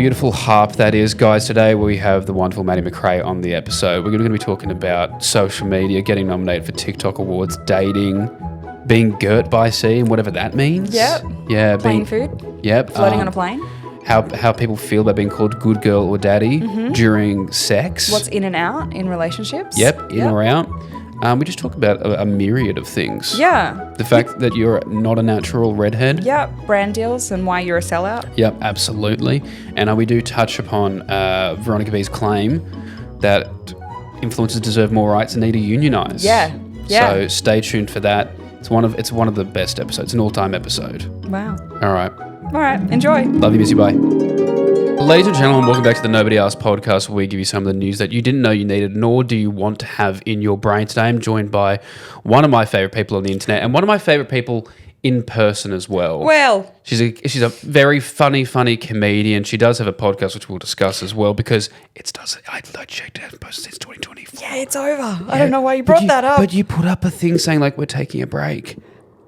beautiful harp that is, guys. Today we have the wonderful Maddy MacRae on the episode. We're going to be talking about social media, getting nominated for TikTok awards, dating, being girt by sea, and whatever that means. Yep. Yeah. Playing food. Yep. Floating on a plane. How people feel about being called good girl or daddy during sex. What's in and out in relationships. Yep. In or out. We just talk about a myriad of things. Yeah. The fact that you're not a natural redhead. Yeah. Brand deals and why you're a sellout. Yep, absolutely. And we do touch upon Veronica B's claim that influencers deserve more rights and need to unionize. Yeah. So stay tuned for that. It's one of the best episodes. It's an all-time episode. Wow. All right. All right. Enjoy. Love you, miss you, bye. Ladies and gentlemen, welcome back to the Nobody Asked podcast, where we give you some of the news that you didn't know you needed, nor do you want to have in your brain. Today I'm joined by one of my favourite people on the internet and one of my favourite people in person as well. Well. She's a very funny comedian. She does have a podcast, which we'll discuss as well, because I checked it, hasn't posted since 2024. Yeah, it's over. Yeah. I don't know why you brought that up. But you put up a thing saying like we're taking a break.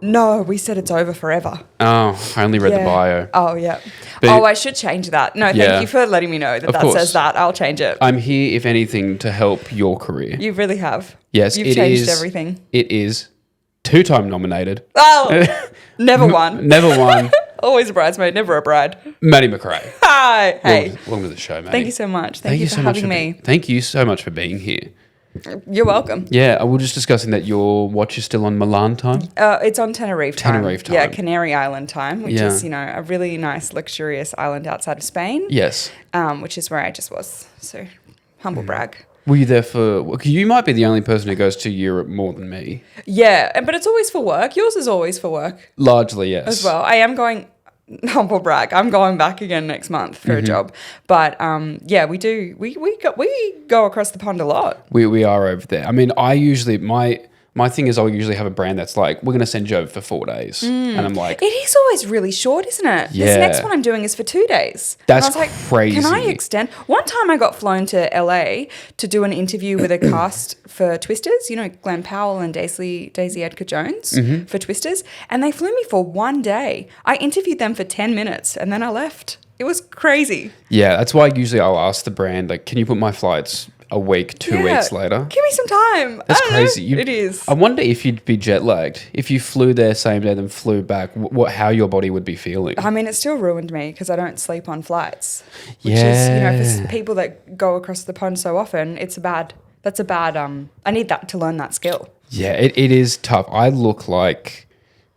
No, we said it's over forever. Oh, I only read the bio. Oh, yeah. But I should change that. No, thank you for letting me know that says that. I'll change it. I'm here, if anything, to help your career. You really have. Yes, You've changed everything. It is 2-time nominated. Oh, never won. Never won. Always a bridesmaid, never a bride. Maddy MacRae. Hi. Hey. Welcome to the show, Maddy. Thank you so much. Thank you for having me. Thank you so much for being here. You're welcome. Yeah, we were just discussing that your watch is still on Milan time. It's on Tenerife time. Tenerife time. Yeah, Canary Island time, which is, a really nice, luxurious island outside of Spain. Yes. Which is where I just was. So, humble brag. Were you there you might be the only person who goes to Europe more than me. Yeah, but it's always for work. Yours is always for work. Largely, yes. As well. I am going... Humble brag. I'm going back again next month for a job, but we do. We go across the pond a lot. We are over there. I mean, I usually my thing is I'll usually have a brand that's like, we're going to send you over for 4 days, and I'm like, it is always really short, isn't it? Yeah. This next one I'm doing is for 2 days. That's and I was crazy. Can I extend? One time I got flown to LA to do an interview with a cast for Twisters. You know, Glenn Powell and Daisy Edgar Jones for Twisters, and they flew me for 1 day. I interviewed them for 10 minutes, and then I left. It was crazy. Yeah, that's why usually I'll ask the brand, like, can you put my flights a week, 2 weeks later? Give me some time. That's crazy. It is. I wonder if you'd be jet lagged. If you flew there same day then flew back, how your body would be feeling. I mean, it still ruined me because I don't sleep on flights. Which is, for people that go across the pond so often, that's a bad, I need that to learn that skill. Yeah, it is tough. I look like,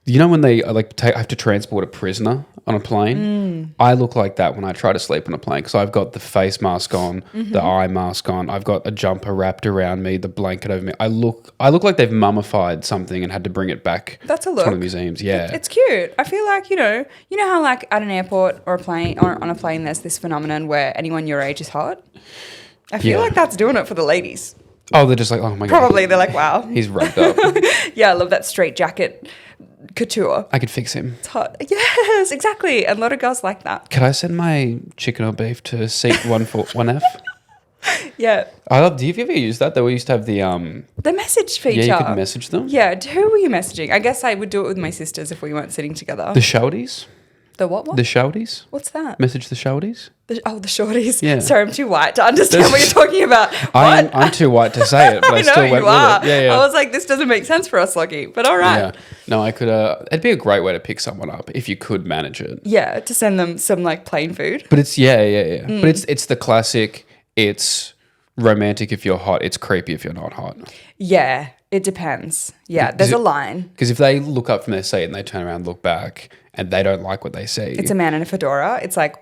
when they have to transport a prisoner on a plane? I look like that when I try to sleep on a plane because I've got the face mask on, the eye mask on, I've got a jumper wrapped around me, the blanket over me. I look like they've mummified something and had to bring it back. That's a look. To one of the museums. Yeah, it's cute. I feel like you know how like at an airport or a plane or on a plane, there's this phenomenon where anyone your age is hot. I feel like that's doing it for the ladies. Oh, they're just like, oh my god. Probably they're like, wow, he's wrapped up. Yeah, I love that straight jacket couture. I could fix him. It's hot. Yes, exactly. And a lot of girls like that. Could I send my chicken or beef to seat 1F? Yeah. Do you ever use that? We used to have the message feature. Yeah, you could message them. Yeah. Who were you messaging? I guess I would do it with my sisters if we weren't sitting together. The shouties? The what? The shouties? What's that? Message the shouties? The shorties. Yeah. Sorry, I'm too white to understand what you're talking about. I'm too white to say it, but I still went with it. Yeah. I was like, this doesn't make sense for us, Lockie. But all right. Yeah. No, I could. It'd be a great way to pick someone up if you could manage it. Yeah, to send them some like plain food. But it's But it's the classic. It's romantic if you're hot. It's creepy if you're not hot. Yeah, it depends. Yeah, there's a line. Because if they look up from their seat and they turn around and look back and they don't like what they see. It's a man in a fedora. It's like,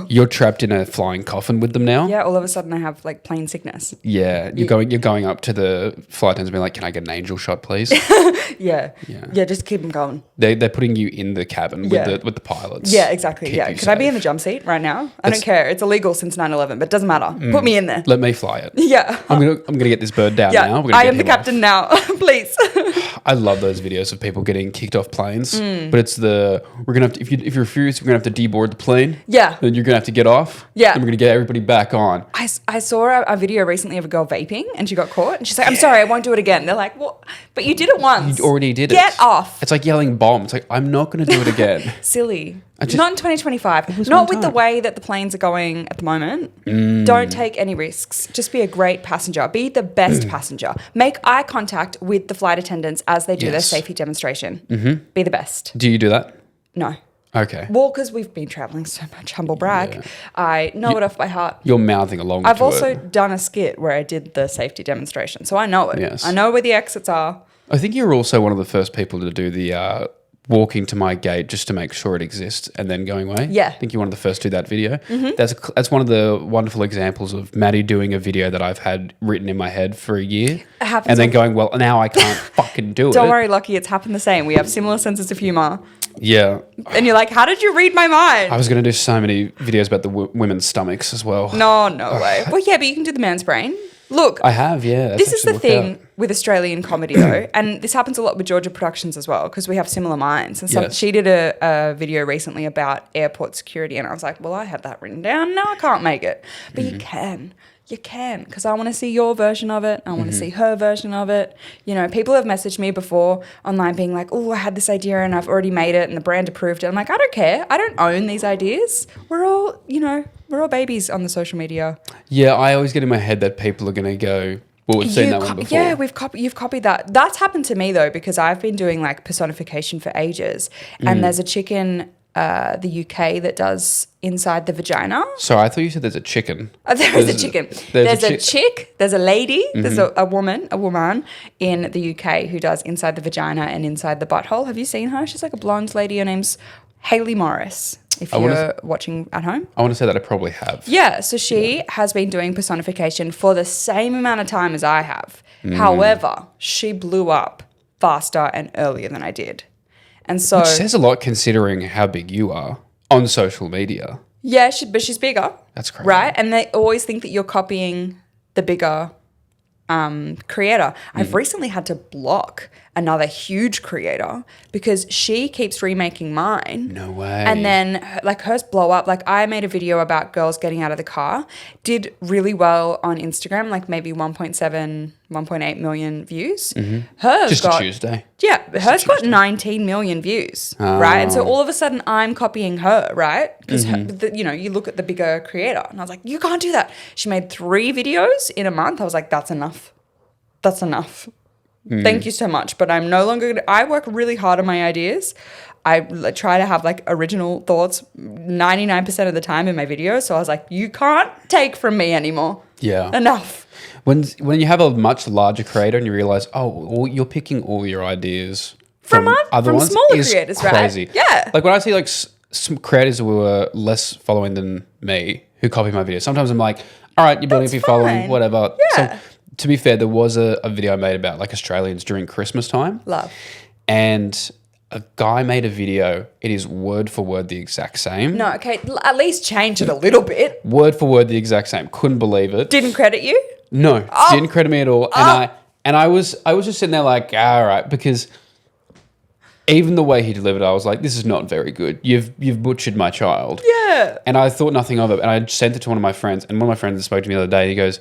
you're trapped in a flying coffin with them now. Yeah, all of a sudden I have like plane sickness. Yeah, you're going up to the flight attendants and being like, "Can I get an angel shot, please?" Yeah, just keep them going. They're putting you in the cabin with the pilots. Yeah, exactly. Can I be in the jump seat right now? I don't care. It's illegal since 9/11, but it doesn't matter. Put me in there. Let me fly it. Yeah, I'm gonna get this bird down now. I am the captain now. Please. I love those videos of people getting kicked off planes, but it's we're gonna have to, if you refuse, we're gonna have to deboard the plane. Yeah, then you're gonna have to get off. Yeah, and we're gonna get everybody back on. I saw a video recently of a girl vaping and she got caught and she's like, "I'm sorry, I won't do it again." They're like, "What? But you did it once. You already did it. Get off." It's like yelling bomb. It's like, I'm not gonna do it again. Silly. Not in 2025. Not with the way that the planes are going at the moment. Don't take any risks. Just be a great passenger. Be the best passenger. Make eye contact with the flight attendants as they do their safety demonstration. Be the best. Do you do that? No. Okay. Well, because we've been traveling so much, humble brag. Yeah. I know it off by heart. You're mouthing along I've also done a skit where I did the safety demonstration, so I know it. Yes. I know where the exits are. I think you're also one of the first people to do the walking to my gate just to make sure it exists and then going away. Yeah. I think you're one of the first to do that video. That's one of the wonderful examples of Maddy doing a video that I've had written in my head for a year. It happens and then going, well, now I can't fucking do it. Don't worry, Lockie, it's happened the same. We have similar senses of humour. Yeah. And you're like, how did you read my mind? I was going to do so many videos about the women's stomachs as well. No way. Well, yeah, but you can do the man's brain. Look. I have, yeah. This is the thing with Australian comedy, though, and this happens a lot with Georgia Productions as well, because we have similar minds. And she did a video recently about airport security, and I was like, well, I had that written down. No, I can't make it. But you can. You can, because I want to see your version of it. I want to see her version of it. You know, people have messaged me before online being like, oh, I had this idea and I've already made it and the brand approved it. I'm like, I don't care. I don't own these ideas. We're all babies on the social media. Yeah, I always get in my head that people are going to go, well, we've seen that one before. Yeah, you've copied that. That's happened to me, though, because I've been doing like personification for ages. And there's a chick in the UK that does inside the vagina. So I thought you said there's a chicken. There's a chicken. There's a chick. There's a lady. There's a woman in the UK who does inside the vagina and inside the butthole. Have you seen her? She's like a blonde lady. Her name's Hayley Morris. If you're watching at home. I want to say that I probably have. Yeah. So she has been doing personification for the same amount of time as I have. However, she blew up faster and earlier than I did. And so, which says a lot considering how big you are on social media. Yeah, but she's bigger. That's crazy. Right? And they always think that you're copying the bigger creator. I've recently had to block another huge creator because she keeps remaking mine. No way. And then like hers blow up. Like I made a video about girls getting out of the car, did really well on Instagram, like maybe 1.7, 1.8 million views. Hers just got, a Tuesday. Yeah, hers got 19 million views, right? And so all of a sudden I'm copying her, right? Because you look at the bigger creator, and I was like, you can't do that. She made 3 videos in a month. I was like, that's enough. That's enough. Thank you so much. But I'm no longer I work really hard on my ideas. I try to have like original thoughts 99% of the time in my videos. So I was like, you can't take from me anymore. Yeah. Enough. When you have a much larger creator and you realize, you're picking all your ideas from other ones, smaller creators, crazy. Right? Yeah. Like when I see like some creators who were less following than me who copy my videos, sometimes I'm like, all right, you're building up your following, whatever. Yeah. So, to be fair, there was a video I made about like Australians during Christmas time. Love. And a guy made a video. It is word for word the exact same. No, okay. At least change it a little bit. Word for word the exact same. Couldn't believe it. Didn't credit you? No, didn't credit me at all. And I was just sitting there like, all right, because even the way he delivered it, I was like, this is not very good. You've butchered my child. Yeah. And I thought nothing of it. And I sent it to one of my friends. And one of my friends spoke to me the other day. And he goes,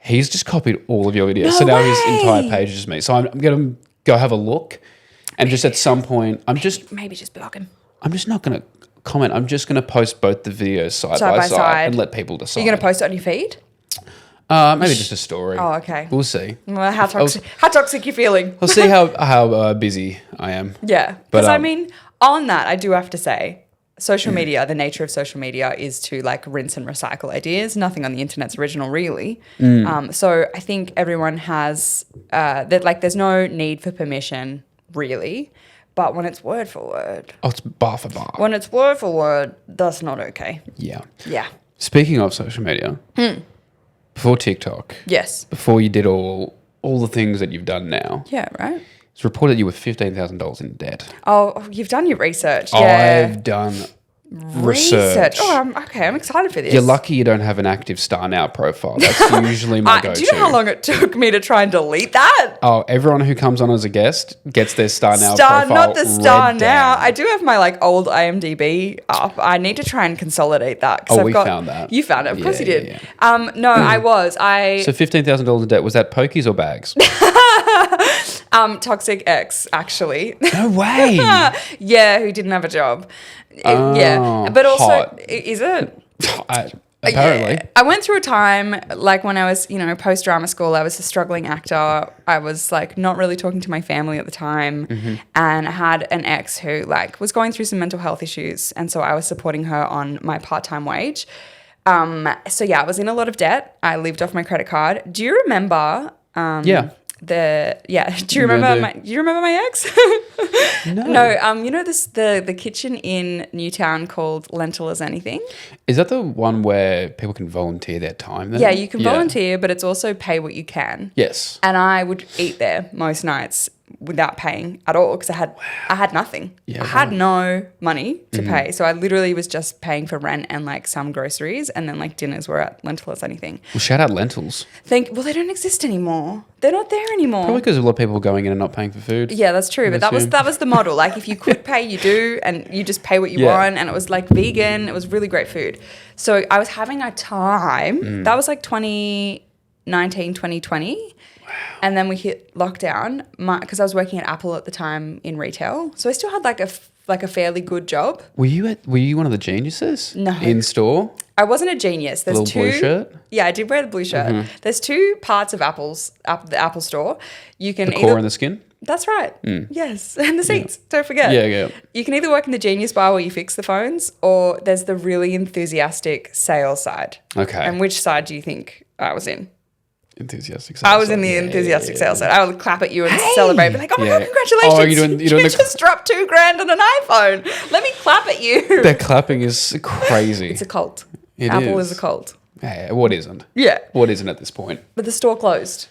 he's just copied all of your videos. No so now way. his entire page is just me. So I'm going to go have a look. And just at some point, Maybe just block him. I'm just not going to comment. I'm just going to post both the videos side by side and let people decide. Are you going to post it on your feed? Maybe just a story. Oh, okay. We'll see. Well, how toxic you feeling? I'll see how busy I am. Yeah. Because I mean, on that, I do have to say, social media, the nature of social media is to like rinse and recycle ideas. Nothing on the internet's original, really. So I think everyone has that. Like, there's no need for permission, really. But when it's word for word, it's bar for bar. When it's word for word, that's not okay. Yeah. Yeah. Speaking of social media, before TikTok, yes, before you did all the things that you've done now, yeah, right. It's reported you were $15,000 in debt. Oh, you've done your research. Yeah. I've done research. Oh, I'm excited for this. You're lucky you don't have an active Star Now profile. That's usually my go-to. Do you know how long it took me to try and delete that? Oh, everyone who comes on as a guest gets their Star Now profile. Not the Star Now. Down. I do have my like old IMDb up. I need to try and consolidate that. We found that. You found it. Of course you did. Yeah. No, I was. So $15,000 in debt, was that pokies or bags? Toxic ex, actually. No way. Yeah, who didn't have a job. Oh, Yeah, but also, hot. is it? Apparently. Yeah. I went through a time, like when I was, post-drama school, I was a struggling actor. I was like not really talking to my family at the time. And I had an ex who like was going through some mental health issues. And so I was supporting her on my part-time wage. So yeah, I was in a lot of debt. I lived off my credit card. Do you remember? Yeah. Do you remember my ex? No. The kitchen in Newtown called Lentil as Anything. Is that the one where people can volunteer their time then? Yeah, you can volunteer, but it's also pay what you can. Yes. And I would eat there most nights without paying at all because I had nothing. Yeah, I had no money to pay. So I literally was just paying for rent and like some groceries, and then like dinners were at Lentil as Anything. Well, shout out Lentils. Well, they don't exist anymore. They're not there anymore. Probably because a lot of people were going in and not paying for food. Yeah, that's true. But that was the model. Like if you could pay, you do, and you just pay what you want. And it was like vegan. It was really great food. So I was having a time. That was like 2019, 2020. And then we hit lockdown because I was working at Apple at the time in retail. So I still had like a fairly good job. Were you one of the geniuses? No. In store? I wasn't a genius. There's little blue shirt? Yeah, I did wear the blue shirt. There's two parts of the Apple store. You can The core and the skin? That's right. Yes. And the seats. Don't forget. Yeah. You can either work in the genius bar where you fix the phones, or there's the really enthusiastic sales side. Okay. And which side do you think I was in? Enthusiastic sales. I was in the enthusiastic sales side. I would clap at you and celebrate, be like, "Oh my god, congratulations! Oh, you're doing you just dropped $2,000 on an iPhone. Let me clap at you." Their clapping is crazy. It's a cult. It Apple is a cult. Hey, what isn't? Yeah. What isn't at this point? But the store closed,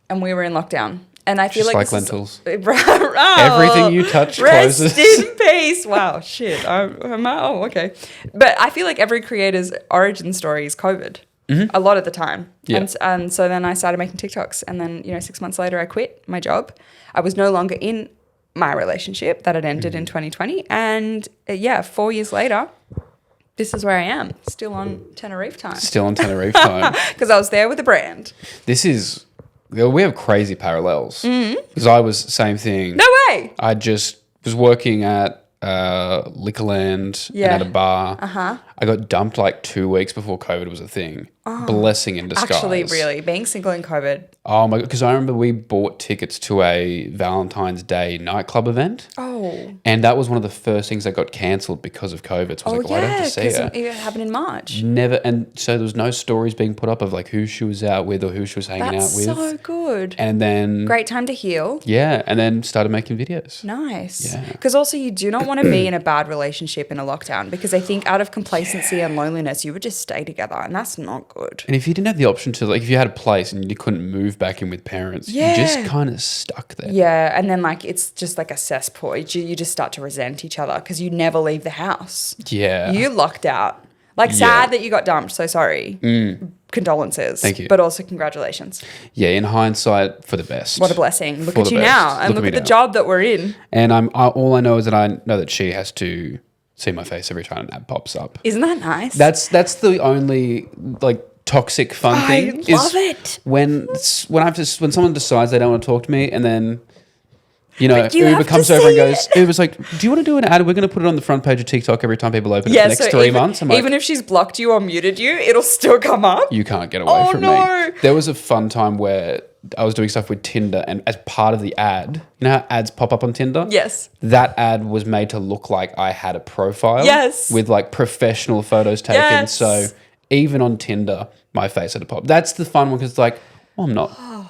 and we were in lockdown. And I feel Just like Lentils. Everything you touch closes. closes. Rest in peace. Wow, shit. Okay. But I feel like every creator's origin story is COVID. A lot of the time. Yeah. And so then I started making TikToks. And then, 6 months later, I quit my job. I was no longer in my relationship that had ended in 2020. And 4 years later, this is where I am. Still on Tenerife time. Because I was there with a brand. We have crazy parallels. Because I was same thing. No way. I just was working at Liquorland and at a bar. I got dumped like 2 weeks before COVID was a thing. Blessing in disguise. Actually, really, being single in COVID. Oh my god! Because I remember we bought tickets to a Valentine's Day nightclub event. Oh. And that was one of the first things that got cancelled because of COVID. So I was like, I don't have to see her. It happened in March. Never, and so there was no stories being put up of like who she was out with or who she was hanging out with. That's so good. And then great time to heal. Yeah, and then started making videos. Nice. Yeah. Because also you do not want to be in a bad relationship in a lockdown, because I think out of complacency and loneliness, you would just stay together, and that's not good. And if you didn't have the option to, like, if you had a place and you couldn't move back in with parents, you just kind of stuck there. Yeah, and then like it's just like a cesspool. You just start to resent each other because you never leave the house. Yeah. You locked out. Like, sad that you got dumped. So sorry. Condolences. Thank you. But also congratulations. Yeah, in hindsight, for the best. What a blessing. Look at you now. And look at the job that we're in. And all I know is that I know that she has to see my face every time an ad pops up. Isn't that nice? That's the only, like, toxic fun thing. I love it. When someone decides they don't want to talk to me, and then Uber comes over and goes, Uber's like, do you want to do an ad? We're going to put it on the front page of TikTok every time people open it for the next 3 months. I'm like, even if she's blocked you or muted you, it'll still come up. You can't get away from me. There was a fun time where I was doing stuff with Tinder, and as part of the ad, you know how ads pop up on Tinder? Yes. That ad was made to look like I had a profile. Yes. With like professional photos taken. Yes. So even on Tinder, my face had a pop. That's the fun one, because it's like, well, I'm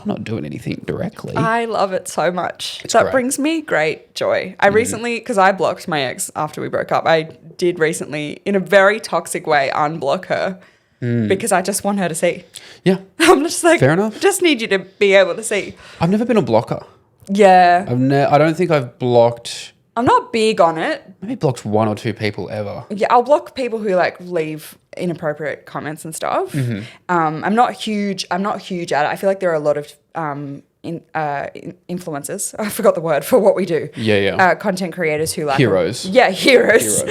not doing anything directly. I love it so much. That brings me great joy. I recently, because I blocked my ex after we broke up, I did recently, in a very toxic way, unblock her because I just want her to see. Yeah. I'm just like, fair enough. Just need you to be able to see. I've never been a blocker. Yeah. I don't think I've blocked. I'm not big on it. Maybe blocked 1 or 2 people ever. Yeah, I'll block people who like leave inappropriate comments and stuff. I'm not huge at it. I feel like there are a lot of influencers. I forgot the word for what we do. Yeah. Content creators who like heroes. Heroes.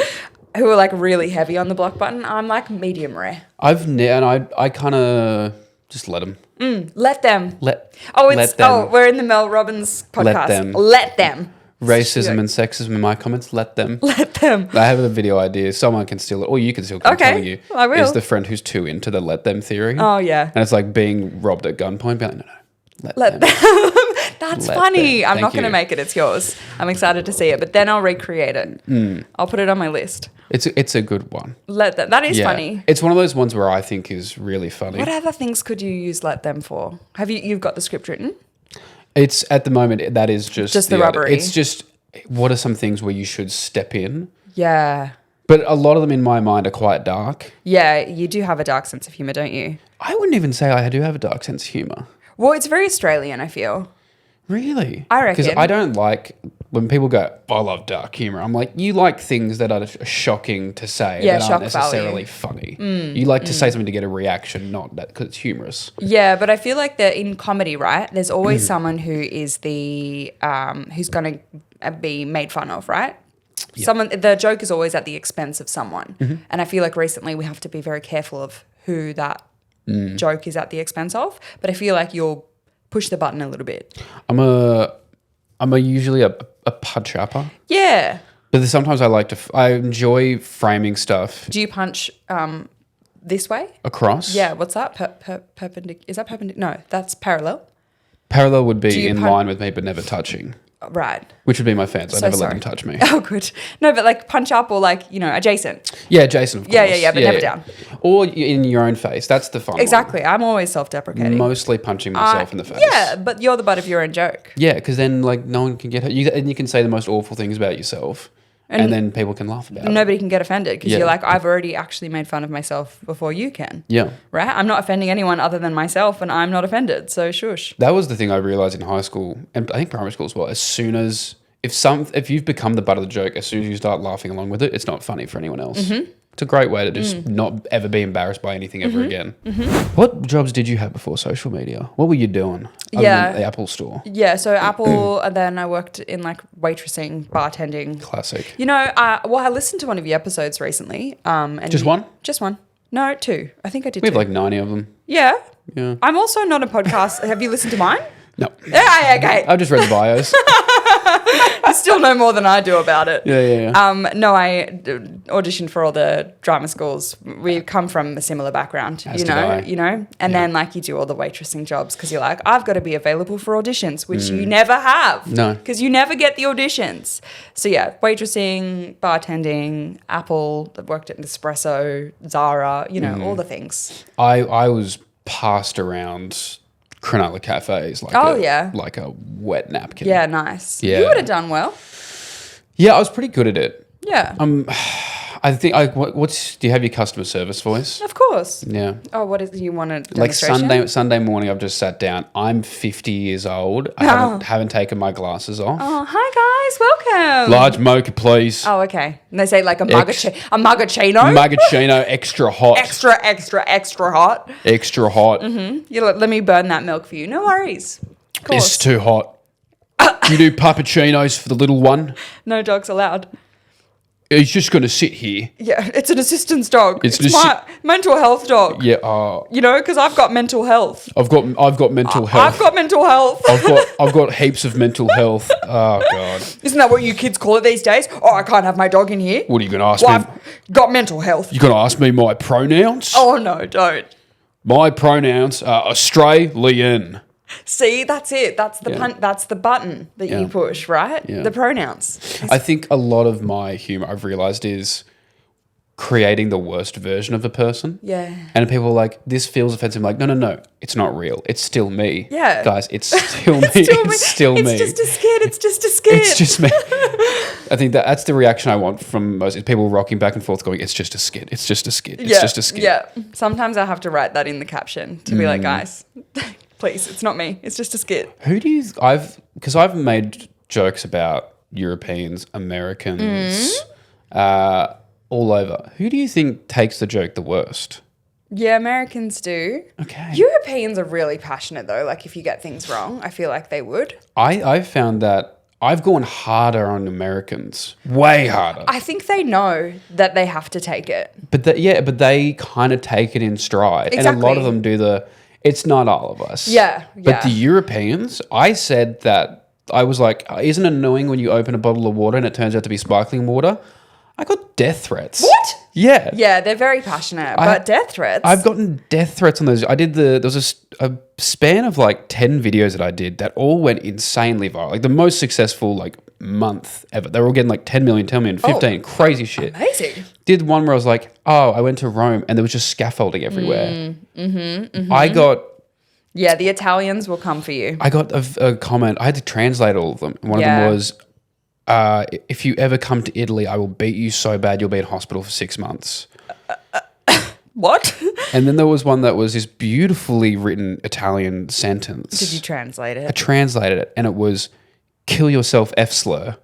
Who are like really heavy on the block button. I'm like medium rare. I kind of Just let them. Let them. Let It's them. we're in the Mel Robbins podcast. them. Let them. Racism and sexism in my comments. Let them. Let them. I have a video idea. Someone can steal it, or you can steal it. I'm Okay, telling you, I will. Is the friend who's too into the let them theory. Oh yeah. And it's like being robbed at gunpoint. Be like, no. Let them. That's Let funny. them. I'm not Thank going to you. make it. It's yours. I'm excited to see it, but then I'll recreate it. I'll put it on my list. It's a good one. Let them. That is Yeah. funny. It's one of those ones where I think is really funny. What other things could you use let them for? You've got the script written? It's at the moment that is just the rubbery. It's just what are some things where you should step in? Yeah. But a lot of them in my mind are quite dark. Yeah, you do have a dark sense of humor, don't you? I wouldn't even say I do have a dark sense of humor. Well, it's very Australian, I feel. Really? I reckon. Because I don't like when people go, I love dark humor. I'm like, you like things that are shocking to say Yeah, that shock aren't necessarily funny. You like to say something to get a reaction, not that because it's humorous. Yeah, but I feel like that in comedy, right? There's always someone who is the who's going to be made fun of, right? Yeah. The joke is always at the expense of someone, and I feel like recently we have to be very careful of who that joke is at the expense of. But I feel like you'll push the button a little bit. I'm usually a punch upper. Yeah. But sometimes I enjoy framing stuff Do you punch this way? across. Yeah. What's that? Perpendicular? Is that perpendicular? No, that's parallel. Parallel would Do be you in line with me, but never touching, Right. which would be my fans. I So never let sorry. them touch me. Oh, good. No, but like punch up or like, adjacent. Yeah, Jason, of course. Yeah, but never down. Or in your own face. That's the fun Exactly. I'm always self-deprecating. one. Mostly punching myself in the face. Yeah, but you're the butt of your own joke. Yeah, because then like no one can get hurt. And you can say the most awful things about yourself, and then people can laugh about it. Nobody can get offended because Yeah. you're like, I've already actually made fun of myself before you can. Yeah. Right? I'm not offending anyone other than myself and I'm not offended. So shush. That was the thing I realized in high school, and I think primary school as well. As soon as if you've become the butt of the joke, as soon as you start laughing along with it, it's not funny for anyone else. Mm-hmm. It's a great way to just not ever be embarrassed by anything ever again. What jobs did you have before social media? What were you doing? Other Yeah. than the Apple store. Yeah, so Apple, and then I worked in like waitressing, bartending. Classic. I listened to one of your episodes recently. And Just one? Just one. No, two. I think I did We have two. like 90 of them. Yeah. Yeah. I'm also not a podcast. Have you listened to mine? No. Yeah, okay. I've just read the bios. You still know more than I do about it. Yeah. No, I auditioned for all the drama schools. We come from a similar background, As did I. and then like you do all the waitressing jobs because you're like, I've got to be available for auditions, which you never have. No. Because you never get the auditions. So yeah, waitressing, bartending, Apple, I've worked at Nespresso, Zara, all the things. I was passed around Cronulla cafes like like a wet napkin. Yeah, nice. Yeah. You would have done well. Yeah, I was pretty good at it. Yeah. I think do you have your customer service voice? Of course. Yeah. Oh, what is you want a Like demonstration? Sunday morning, I've just sat down. I'm 50 years old. I haven't taken my glasses off. Oh, hi guys, welcome. Large mocha, please. Oh, okay. And they say like a mugachino. Mugachino, extra hot. Extra hot. Extra hot. You're like, let me burn that milk for you. No worries. Of course. It's too hot. Do you do puppuccinos for the little one? No dogs allowed. He's just going to sit here. Yeah, it's an assistance dog. It's It's an my mental health dog. Yeah. Because I've got mental health. I've got mental health. I've got mental health. I've got heaps of mental health. Oh God. Isn't that what you kids call it these days? Oh, I can't have my dog in here. What are you going to ask Well, me? I've got mental health. You going to ask me my pronouns? Oh no, don't. My pronouns are Australian. See, that's it. That's the that's the button that you push, right? Yeah. The pronouns. I think a lot of my humor I've realized is creating the worst version of a person. Yeah. And people are like, this feels offensive. I'm like, no, it's not real. It's still me. Yeah. Guys, it's still me. It's still me. It's just a skit. It's just a skit. It's just me. I think that's the reaction I want from most is people rocking back and forth going, it's just a skit. It's just a skit. It's just a skit. Yeah. Sometimes I have to write that in the caption to be like, guys, please, it's not me. It's just a skit. Because I've made jokes about Europeans, Americans, all over. Who do you think takes the joke the worst? Yeah, Americans do. Okay. Europeans are really passionate though. Like if you get things wrong, I feel like they would. I've found that I've gone harder on Americans, way harder. I think they know that they have to take it. But they kind of take it in stride. And a lot Exactly. of them do It's not all of us. Yeah, But the Europeans, I said that, I was like, isn't it annoying when you open a bottle of water and it turns out to be sparkling water? I got death threats. What? Yeah. Yeah, they're very passionate, but death threats. I've gotten death threats on those. There was a span of like 10 videos that I did that all went insanely viral. Like the most successful like month ever. They were all getting like 10 million, 15, crazy shit. Amazing. Did one where I was like, oh, I went to Rome and there was just scaffolding everywhere. I got... Yeah, the Italians will come for you. I got a comment. I had to translate all of them. One of them was, if you ever come to Italy, I will beat you so bad you'll be in hospital for 6 months. What? And then there was one that was this beautifully written Italian sentence. Did you translate I it? translated it, and it was, kill yourself, F slur.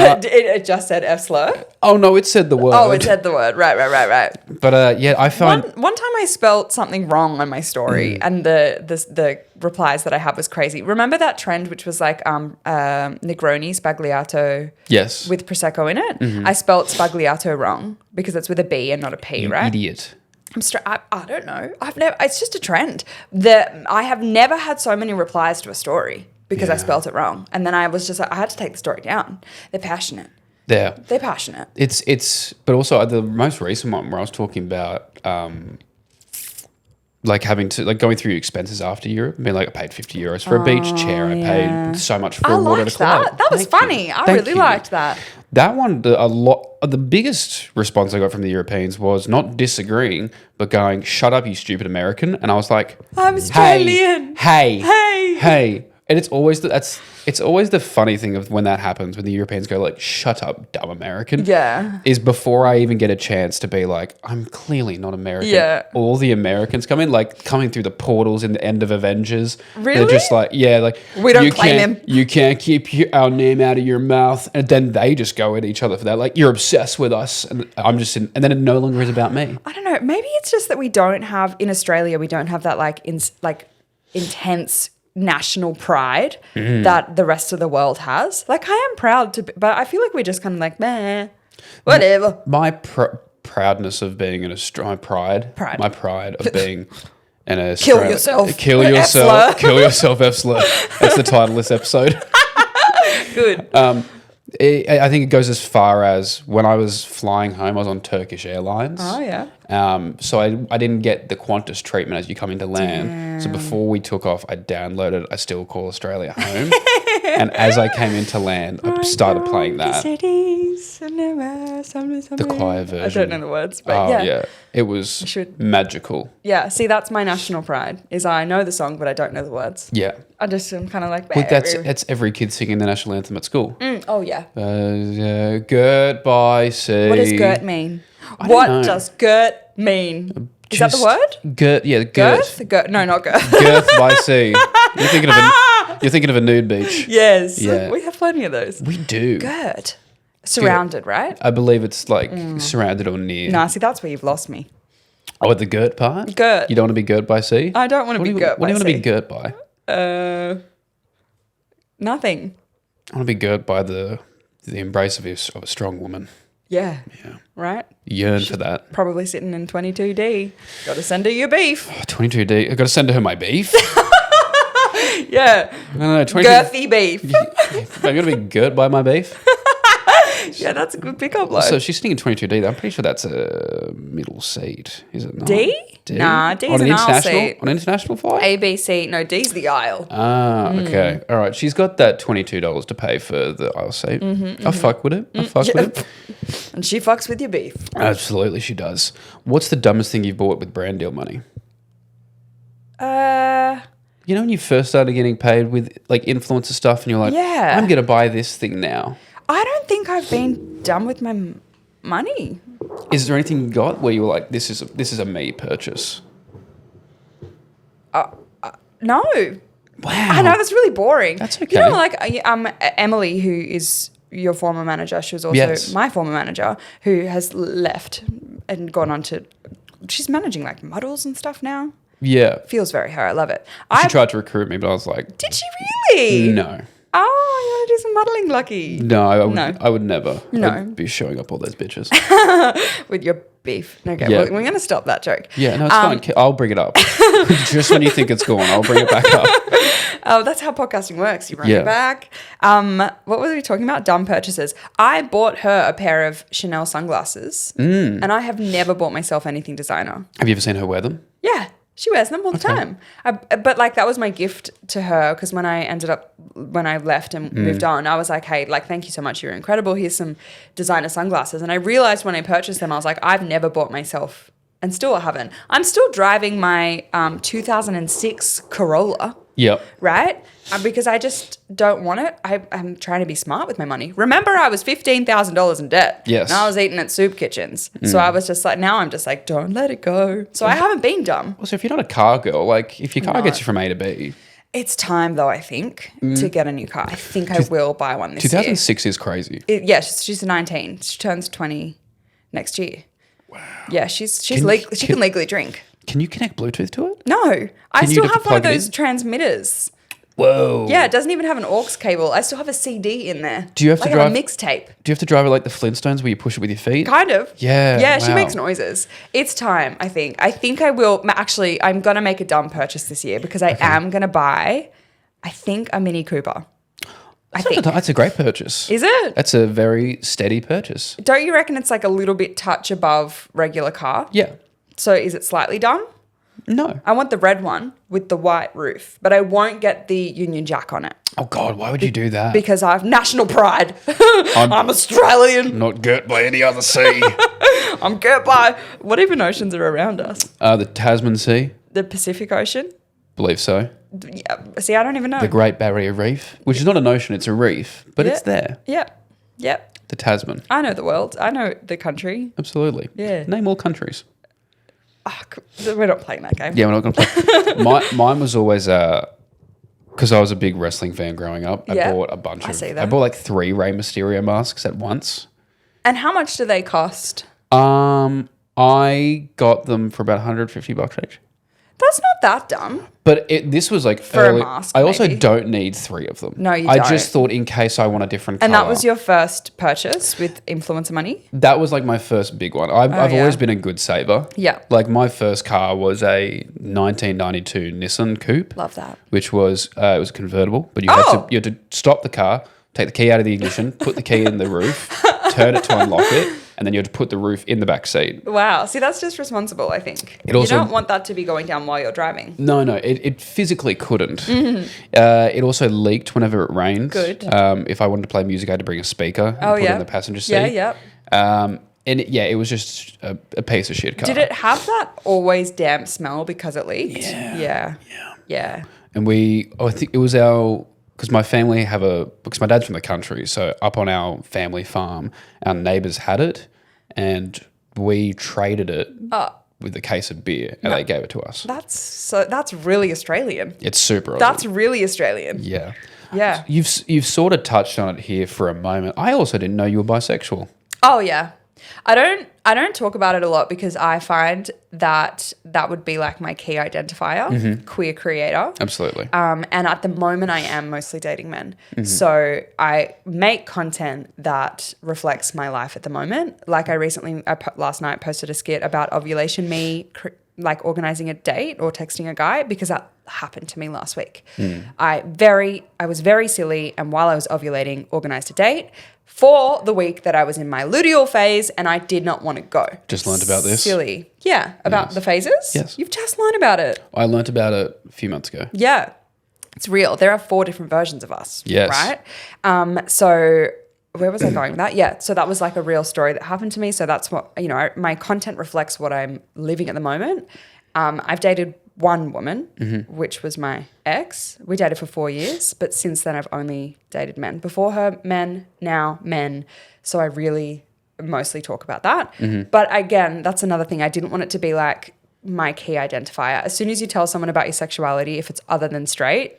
It just said F slur? Oh, no, it said the word. Oh, it said the word. Right. But I found... One time I spelt something wrong on my story and the replies that I had was crazy. Remember that trend which was like Negroni spagliato Yes. with Prosecco in it? I spelt spagliato wrong because it's with a B and not a P, You right? idiot. I don't know. It's just a trend. I have never had so many replies to a story because I spelt it wrong. And then I was just like, I had to take the story down. They're passionate. They're passionate. But also the most recent one where I was talking about like having to like going through your expenses after Europe. I mean, like I paid €50 for a beach chair. I paid so much for a water to club. That was funny. I really liked that. That one, the biggest response I got from the Europeans was not disagreeing, but going, "Shut up, you stupid American!" And I was like, "I'm Australian. Hey." And it's always the funny thing of when that happens, when the Europeans go like, "Shut up, dumb American." Yeah. Is before I even get a chance to be like, I'm clearly not American. Yeah. All the Americans come in, like coming through the portals in the end of Avengers. Really? They're just like, like we don't claim him. You can't keep our name out of your mouth. And then they just go at each other for that. Like, you're obsessed with us. And I'm just and then it no longer is about me. I don't know. Maybe it's just that we don't have, in Australia, we don't have that like intense national pride that the rest of the world has. Like, I am proud but I feel like we're just kind of like, meh, whatever. My proudness of being an Australian my pride of being an Australian. Kill yourself, F slur. That's the title of this episode. Good. I think it goes as far as when I was flying home, I was on Turkish Airlines. Oh, yeah. So I didn't get the Qantas treatment as you come into land. Damn. So before we took off, I downloaded I Still Call Australia Home. And as I came into land, I started playing that. The choir version. I don't know the words, but yeah. It was magical. Yeah, see, that's my national pride, is I know the song, but I don't know the words. Yeah. I just am kind of like... Well, that's every kid singing the national anthem at school. Oh, yeah. Girt by sea. What does girt mean? What does girt mean? Is that the word? Girt, yeah, girth. Girth? No, not girth. Girth by sea. You're thinking of a nude beach. Yes. Yeah. We have plenty of those. We do. Girt. Surrounded, right? I believe it's like surrounded or near. Nah, see, that's where you've lost me. Oh, at the girt part? Girt. You don't want to be girt by sea? I don't want to be girt by sea. What do you want to be girt by? Nothing. I want to be girt by the embrace of a strong woman. Yeah. Yeah. Right? Yearn for that. Probably sitting in 22D. Got to send her your beef. Oh, 22D. I've got to send her my beef. Yeah. No, 22D. Girthy beef. I'm going to be girt by my beef. Yeah, that's a good pickup line. So she's sitting in 22D. I'm pretty sure that's a middle seat. Is it not? D? Nah, D's an aisle seat. On an international flight? A, B, C. No, D's the aisle. Ah, okay. All right. She's got that $22 to pay for the aisle seat. I fuck with it. With it. And she fucks with your beef. Absolutely, she does. What's the dumbest thing you've bought with brand deal money? You know when you first started getting paid with like influencer stuff and you're like, yeah, I'm going to buy this thing now. I don't think I've been done with my money. Is there anything you got where you were like, this is a me purchase? No. Wow. I know, that's really boring. That's okay. You know, like Emily, who is your former manager, she was also my former manager, who has left and gone on to, she's managing like models and stuff now. Yeah. Feels very her. I love it. She tried to recruit me, but I was like... Did she really? No. Oh, you want to do some modelling, Lucky? No, No. I would never. No. I'd be showing up all those bitches. With your beef. Okay, Yeah. we're going to stop that joke. Yeah, no, it's fine. I'll bring it up. Just when you think it's gone, I'll bring it back up. Oh, that's how podcasting works. You bring Yeah. it back. What were we talking about? Dumb purchases. I bought her a pair of Chanel sunglasses, and I have never bought myself anything designer. Have you ever seen her wear them? Yeah, she wears them all the time. But like that was my gift to her because when I left and moved on, I was like, hey, like thank you so much. You're incredible. Here's some designer sunglasses. And I realized when I purchased them, I was like, I've never bought myself, and still haven't. I'm still driving my 2006 Corolla. Yep. Right? Because I just don't want it. I'm trying to be smart with my money. Remember, I was $15,000 in debt. Yes. And I was eating at soup kitchens. So I was just like, now I'm just like, don't let it go. So I haven't been dumb. Also, if you're not a car girl, like if your car gets you from A to B. It's time, though, I think, to get a new car. I think I will buy one this year. 2006 is crazy. Yeah, she's 19. She turns 20 next year. Wow. Yeah, she can legally drink. Can you connect Bluetooth to it? No, I Can you still have to have one of plug it those in? transmitters. Whoa. Yeah, it doesn't even have an aux cable. I still have a CD in there. Do you have to like drive- a mixtape? Do you have to drive it like the Flintstones where you push it with your feet? Kind of. Yeah, Yeah, she wow. makes noises. It's time, I think. I think I will. Actually, I'm going to make a dumb purchase this year because I am going to buy, I think, a Mini Cooper. That's a great purchase. Is it? That's a very steady purchase. Don't you reckon it's like a little bit touch above regular car? Yeah. So is it slightly dumb? No. I want the red one with the white roof, but I won't get the Union Jack on it Oh, God, why would you do that? because I have national pride. I'm Australian. Not girt by any other sea. I'm girt by what even oceans are around us? The Tasman Sea, The Pacific Ocean? believe so. Yeah. See, I don't even know. The Great Barrier Reef, which is not an ocean, it's a reef, but it's there. Yep. Yep. The Tasman. I know the world. I know the country. Absolutely. Yeah. Name all countries. Oh, we're not playing that game. Yeah, we're not going to play. Mine was always because I was a big wrestling fan growing up. Yeah, I bought a bunch I of. see I that. bought like 3 Rey Mysterio masks at once. And how much do they cost? I got them for about $150 each. That's not that dumb. But this was like For a mask, I also maybe. don't need 3 of them. No, you I don't. just thought in case I want a different And color. that was your first purchase with influencer money? That was like my first big one. I've yeah. always been a good saver. Yeah. Like my first car was a 1992 Nissan Coupe. Love that. Which was it was a convertible, but Oh. you had to stop the car, take the key out of the ignition, put the key in the roof, turn it to unlock it, and then you had to put the roof in the back seat. Wow. See, that's just responsible, I think. It also- you don't want that to be going down while you're driving. No, it physically couldn't. It also leaked whenever it rained. Good. If I wanted to play music, I had to bring a speaker and Oh, put it yeah. in the passenger seat. Yeah, yeah. And it was just a piece of shit car. Did it have that always damp smell because it leaked? Yeah. Yeah. And I think it was because my family because my dad's from the country, so up on our family farm, our neighbours had it, and we traded it with a case of beer, and they gave it to us. That's really Australian. It's super Aussie. That's really Australian. Yeah. Yeah. You've sort of touched on it here for a moment. I also didn't know you were bisexual. Oh yeah. I don't talk about it a lot because I find that would be like my key identifier, queer creator. Absolutely. And at the moment I am mostly dating men. So I make content that reflects my life at the moment. Like last night posted a skit about ovulation, like organizing a date or texting a guy because that happened to me last week. I was very silly, and while I was ovulating, organized a date for the week that I was in my luteal phase, and I did not want to go. Just learned about this? Silly. Yeah, about the phases? Yes. You've just learned about it. I learnt about it a few months ago. Yeah. It's real. There are 4 different versions of us. Yes. Right? So where was I going with that? Yeah. So that was like a real story that happened to me. So that's what, my content reflects what I'm living at the moment. I've dated one woman, which was my ex. We dated for 4 years, but since then I've only dated men. Before her, men, now men. So I really mostly talk about that. But again, that's another thing. I didn't want it to be like my key identifier. As soon as you tell someone about your sexuality, if it's other than straight,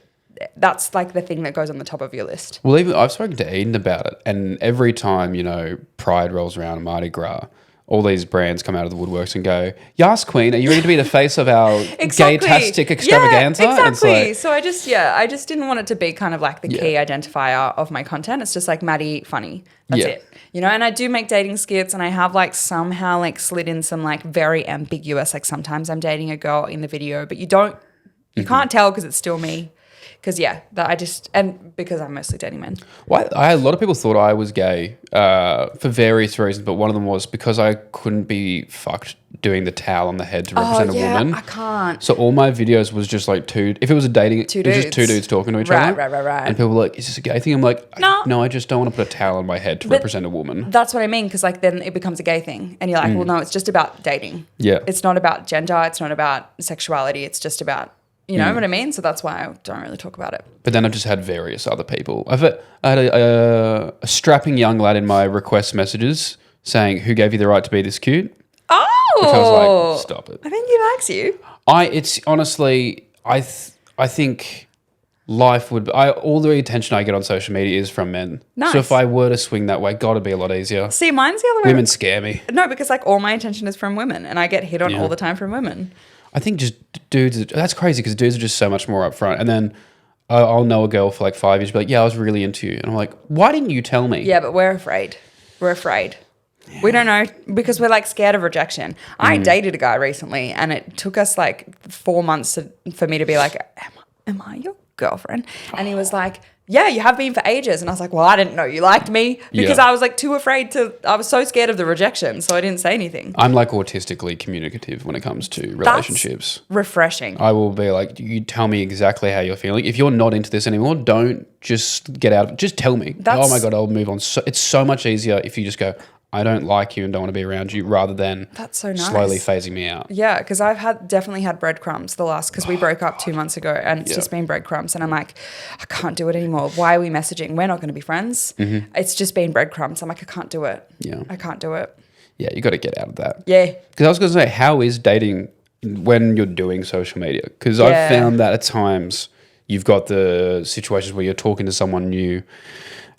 that's like the thing that goes on the top of your list. Well, even I've spoken to Eden about it, and every time Pride rolls around, Mardi Gras, all these brands come out of the woodworks and go, "Yas, Queen, are you ready to be the face of our gay-tastic extravaganza?" Yeah, exactly. And it's like, So I just didn't want it to be kind of like the key identifier of my content. It's just like Maddy funny. That's it. You know, and I do make dating skits, and I have like somehow like slid in some like very ambiguous, like sometimes I'm dating a girl in the video, but you can't tell because it's still me. Because because I'm mostly dating men. Well, a lot of people thought I was gay for various reasons, but one of them was because I couldn't be fucked doing the towel on the head to represent a woman. I can't. So all my videos was just like if it was a dating, it was just two dudes talking to each other. Right. And people were like, "Is this a gay thing?" I'm like, No. "No, I just don't want to put a towel on my head to represent a woman." That's what I mean, because like then it becomes a gay thing, and you're like, well, no, it's just about dating. Yeah, it's not about gender. It's not about sexuality. It's just about. You know what I mean? So that's why I don't really talk about it. But then I've just had various other people. I had a strapping young lad in my request messages saying, "Who gave you the right to be this cute?" Oh! Which I was like, stop it. I think he likes you. It's honestly, I think life would, all the attention I get on social media is from men. Nice. So if I were to swing that way, God, it'd be a lot easier. See, mine's the other way. Women scare me. No, because like all my attention is from women, and I get hit on all the time from women. I think just dudes, that's crazy because dudes are just so much more upfront. And then I'll know a girl for like 5 years, be like, "Yeah, I was really into you." And I'm like, "Why didn't you tell me?" Yeah, but we're afraid. Yeah. We don't know because we're like scared of rejection. I dated a guy recently, and it took us like 4 months for me to be like, am I your girlfriend? And he was like, "Yeah, you have been for ages." And I was like, "Well, I didn't know you liked me," because I was like too afraid I was so scared of the rejection, so I didn't say anything. I'm like autistically communicative when it comes to relationships. That's refreshing. I will be like, "You tell me exactly how you're feeling. If you're not into this anymore, don't just get out of it. Just tell me." Oh my God, I'll move on. So, it's so much easier if you just go, "I don't like you and don't want to be around you," rather than that's so nice. Slowly phasing me out. Yeah, because I've definitely had breadcrumbs because we broke up 2 months ago, and it's just been breadcrumbs, and I'm like, I can't do it anymore. Why are we messaging? We're not going to be friends. It's just been breadcrumbs. I'm like, I can't do it. Yeah, I can't do it. Yeah, you got to get out of that. Yeah, because I was going to say, how is dating when you're doing social media? Because I've found that at times you've got the situations where you're talking to someone new,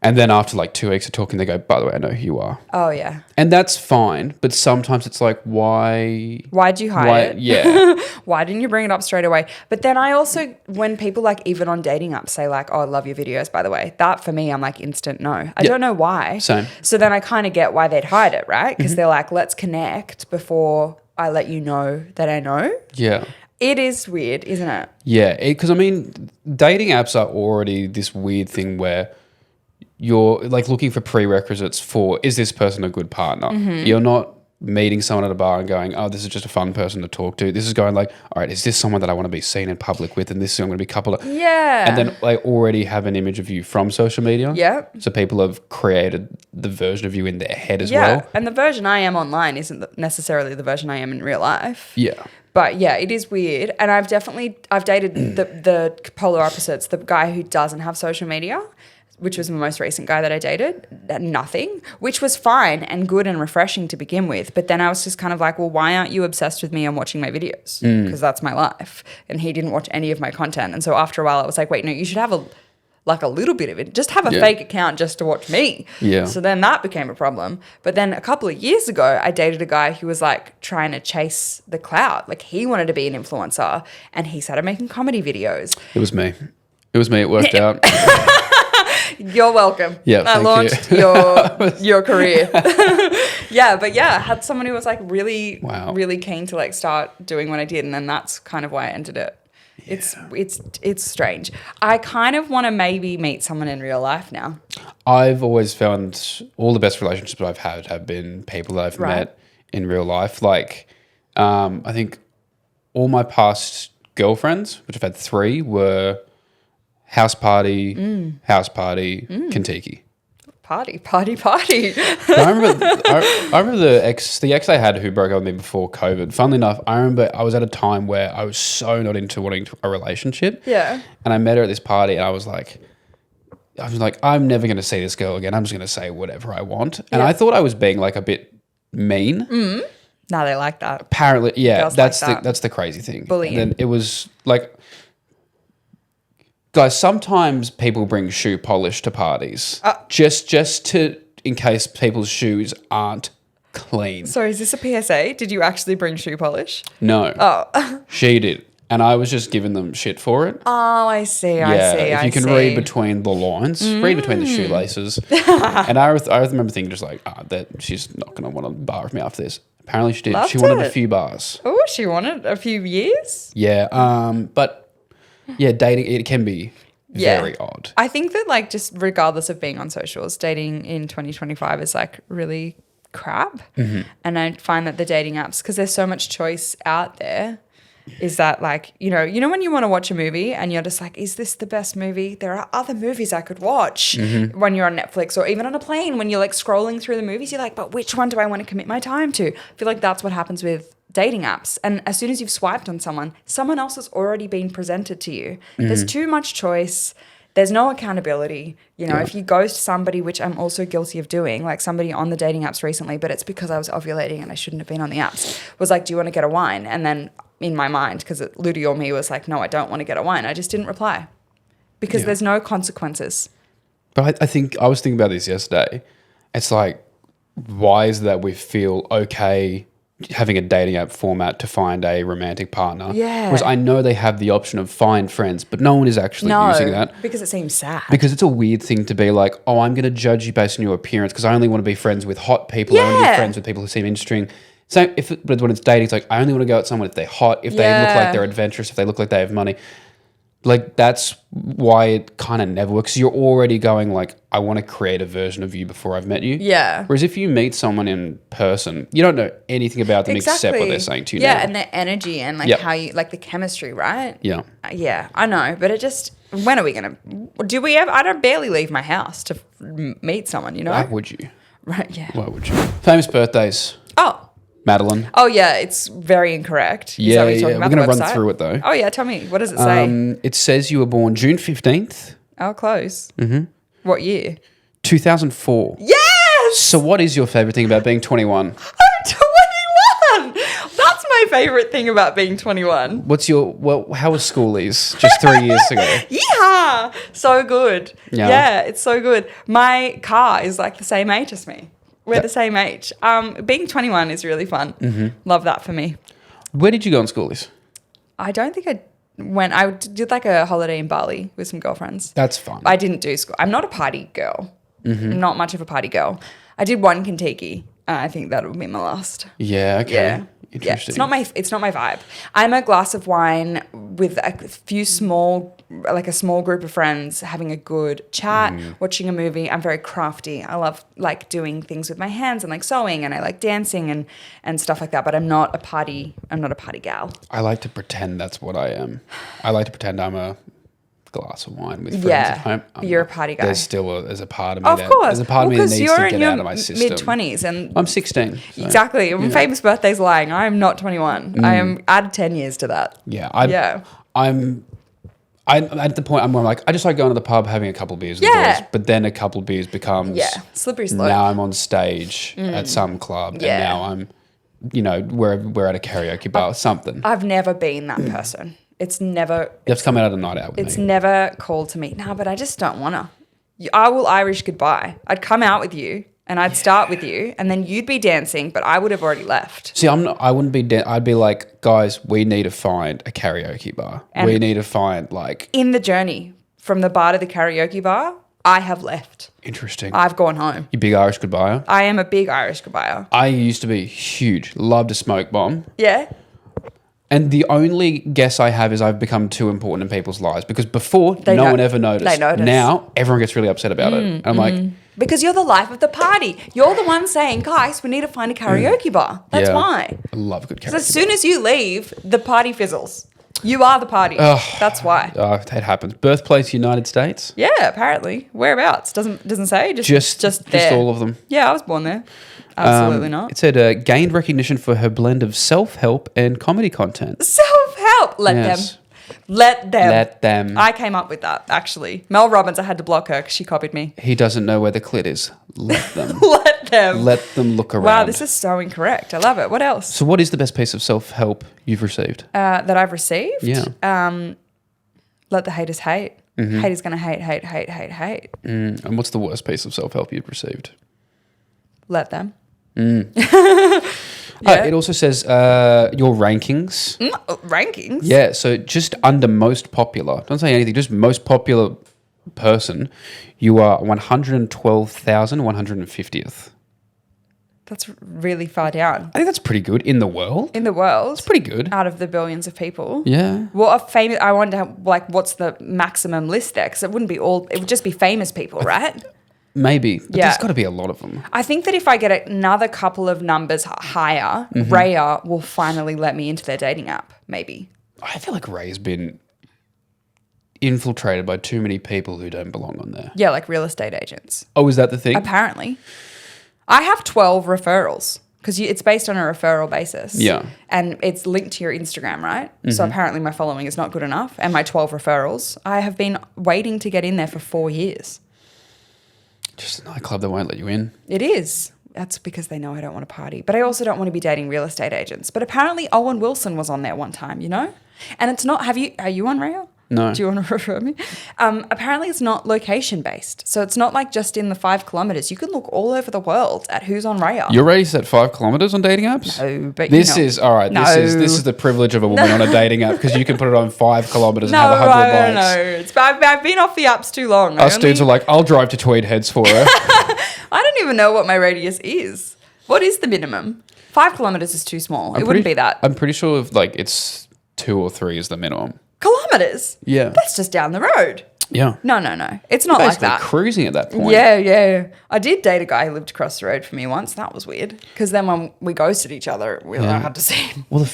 and then after like 2 weeks of talking, they go, "By the way, I know who you are." Oh, yeah. And that's fine. But sometimes it's like, why'd you hide it? Yeah. Why didn't you bring it up straight away? But then I also, when people like even on dating apps say like, "Oh, I love your videos, by the way," that for me, I'm like instant no. I don't know why. Same. So then I kind of get why they'd hide it, right? Because they're like, let's connect before I let you know that I know. Yeah. It is weird, isn't it? Yeah. Because I mean, dating apps are already this weird thing where you're like looking for prerequisites for, is this person a good partner? You're not meeting someone at a bar and going, "Oh, this is just a fun person to talk to." This is going like, all right, is this someone that I want to be seen in public with? And this is I'm going to be coupled. Yeah. And then they already have an image of you from social media. Yeah. So people have created the version of you in their head as yeah. well. And the version I am online isn't necessarily the version I am in real life. Yeah. But yeah, it is weird. And I've dated the polar opposites, the guy who doesn't have social media, which was the most recent guy that I dated, nothing, which was fine and good and refreshing to begin with. But then I was just kind of like, well, why aren't you obsessed with me and watching my videos? Because that's my life. And he didn't watch any of my content. And so after a while, I was like, wait, no, you should have a little bit of it. Just have a fake account just to watch me. Yeah. So then that became a problem. But then a couple of years ago, I dated a guy who was like trying to chase the clout. Like he wanted to be an influencer, and he started making comedy videos. It was me. It worked out. You're welcome. Yeah, I launched your career. I had someone who was like really keen to like start doing what I did, and then that's kind of why I ended it. Yeah. It's strange. I kind of want to maybe meet someone in real life now. I've always found all the best relationships I've had have been people that I've met in real life. Like, I think all my past girlfriends, which I've had 3, were house party, Kentucky. Party. I remember the ex I had who broke up with me before COVID. Funnily enough, I remember I was at a time where I was so not into wanting a relationship. Yeah. And I met her at this party, and I was like, I'm never going to see this girl again. I'm just going to say whatever I want. And I thought I was being like a bit mean. No, they like that. Apparently, yeah. Girls That's like that. that's the crazy thing. Bullying. And then it was like, guys, sometimes people bring shoe polish to parties just to, in case people's shoes aren't clean. So is this a PSA? Did you actually bring shoe polish? No. Oh. She did. And I was just giving them shit for it. Oh, I see. Yeah, if you can read between the lines, read between the shoelaces. And I remember thinking just like, that she's not going to want to bar with me after this. Apparently she did. Loved She wanted it. a few bars. Oh, she wanted a few years? Yeah. But yeah, dating, it can be very odd. I think that like just regardless of being on socials, dating in 2025 is like really crap. And I find that the dating apps, because there's so much choice out there, is that like, you know when you want to watch a movie and you're just like, is this the best movie? There are other movies I could watch when you're on Netflix or even on a plane when you're like scrolling through the movies. You're like, but which one do I want to commit my time to? I feel like that's what happens with dating apps. And as soon as you've swiped on someone else has already been presented to you. There's too much choice. There's no accountability. If you ghost somebody, which I'm also guilty of doing, like somebody on the dating apps recently, but it's because I was ovulating and I shouldn't have been on the apps, was like, do you want to get a wine? And then in my mind, because Ludi or me was like, no, I don't want to get a wine. I just didn't reply because there's no consequences. But I think I was thinking about this yesterday. It's like, why is it that we feel okay having a dating app format to find a romantic partner? Yeah. Whereas I know they have the option of find friends, but no one is actually using that. Because it seems sad. Because it's a weird thing to be like, oh, I'm going to judge you based on your appearance because I only want to be friends with hot people. I want to be friends with people who seem interesting. So but when it's dating, it's like, I only want to go with someone if they're hot, if they look like they're adventurous, if they look like they have money. Like, that's why it kind of never works. You're already going like, I want to create a version of you before I've met you. Yeah. Whereas if you meet someone in person, you don't know anything about them except what they're saying to you. Yeah, now. and their energy and like how you, like the chemistry, right? Yeah. Yeah, I know. But it just, when are we going to, I don't barely leave my house to meet someone, Why would you? Right, yeah. Why would you? Famous birthdays. Oh. Madeline. Oh, yeah, it's very incorrect. Is that what you're talking about? We're going to run through it though. Oh, yeah, tell me. What does it say? It says you were born June 15th. Oh, close. Mm-hmm. What year? 2004. Yes! So what is your favourite thing about being 21? I'm 21! That's my favourite thing about being 21. How was schoolies just 3 years ago? Yeah! So good. Yeah, it's so good. My car is like the same age as me. We're the same age. Being 21 is really fun. Mm-hmm. Love that for me. Where did you go on schoolies? I don't think I went. I did like a holiday in Bali with some girlfriends. That's fun. I didn't do school. I'm not a party girl. Mm-hmm. Not much of a party girl. I did one Kentucky. I think that would be my last. Yeah. Okay. Yeah. Interesting. Yeah, it's not my vibe. I'm a glass of wine with a small group of friends having a good chat, watching a movie. I'm very crafty. I love like doing things with my hands and like sewing, and I like dancing and stuff like that. But I'm not a party gal. I like to pretend that's what I am. I like to pretend I'm a glass of wine with friends at home. You're a party guy. There's a part of me there's a part of me that needs to get out of my system. system. Mid-20s and I'm 16. So. Exactly. Famous birthday's lying. I am not 21. I am add 10 years to that. Yeah. I'm at the point I'm like, I just like going to the pub, having a couple of beers with the boys, but then a couple of beers becomes slippery slope. Now I'm on stage at some club, and now I'm, we're at a karaoke bar or something. I've never been that person. It's never... You have to come out of the night out with me. It's never called to me. No, but I just don't want to. I will Irish goodbye. I'd come out with you and I'd start with you and then you'd be dancing, but I would have already left. See, I wouldn't be... I'd be like, guys, we need to find a karaoke bar. And we need to find like... In the journey from the bar to the karaoke bar, I have left. Interesting. I've gone home. You big Irish goodbye? I am a big Irish goodbye. I used to be huge. Loved a smoke bomb. Yeah. And the only guess I have is I've become too important in people's lives because before no one ever noticed. They notice. Now everyone gets really upset about it. And I'm like... Because you're the life of the party. You're the one saying, guys, we need to find a karaoke bar. That's why. I love a good karaoke bar. As soon as you leave, the party fizzles. You are the party. That's why. It happens. Birthplace, United States? Yeah, apparently. Whereabouts? Doesn't say. Just there. All of them. Yeah, I was born there. Absolutely not. It said gained recognition for her blend of self-help and comedy content. Self-help. Let them. I came up with that, actually. Mel Robbins, I had to block her because she copied me. He doesn't know where the clit is. Let them. Let them. Let them look around. Wow, this is so incorrect. I love it. What else? So what is the best piece of self-help you've received? That I've received? Yeah. Let the haters hate. Haters going to hate. And what's the worst piece of self-help you've received? Let them. Yeah. It also says your rankings. Rankings? Yeah, so just under most popular. Don't say anything. Just most popular person. You are 112,150th. That's really far down. I think that's pretty good in the world. In the world? It's pretty good. Out of the billions of people. Yeah. I wonder, like, what's the maximum list there? Because it wouldn't be all, it would just be famous people, right? Maybe. But Yeah. there's got to be a lot of them. I think that if I get another couple of numbers higher, Raya will finally let me into their dating app, maybe. I feel like Ray's been infiltrated by too many people who don't belong on there. Yeah, like real estate agents. Oh, is that the thing? Apparently. I have 12 referrals because it's based on a referral basis. Yeah. And it's linked to your Instagram, right? So apparently my following is not good enough. And my 12 referrals, I have been waiting to get in there for 4 years. Just a nightclub that won't let you in. It is. That's because they know I don't want to party. But I also don't want to be dating real estate agents. But apparently Owen Wilson was on there one time, you know? And it's not, are you on Rail? No. Do you want to refer me? Apparently it's not location based. So it's not like just in the 5 kilometers. You can look all over the world at who's on Rail. You're already set 5 kilometers on dating apps? No, but this is all right. No. This is the privilege of a woman on a dating app because you can put it on 5 kilometers and have 100 I likes. don't know. I've been off the apps too long. Us dudes are like, I'll drive to Tweed Heads for her. I don't even know what my radius is. What is the minimum? 5 kilometers is too small. It wouldn't be that. I'm pretty sure if, like it's 2 or 3 is the minimum. Kilometers? Yeah. That's just down the road. Yeah. No. It's not like Basically that. cruising at that point. Yeah. I did date a guy who lived across the road from me once. That was weird. Because then when we ghosted each other, I had to see him. Well,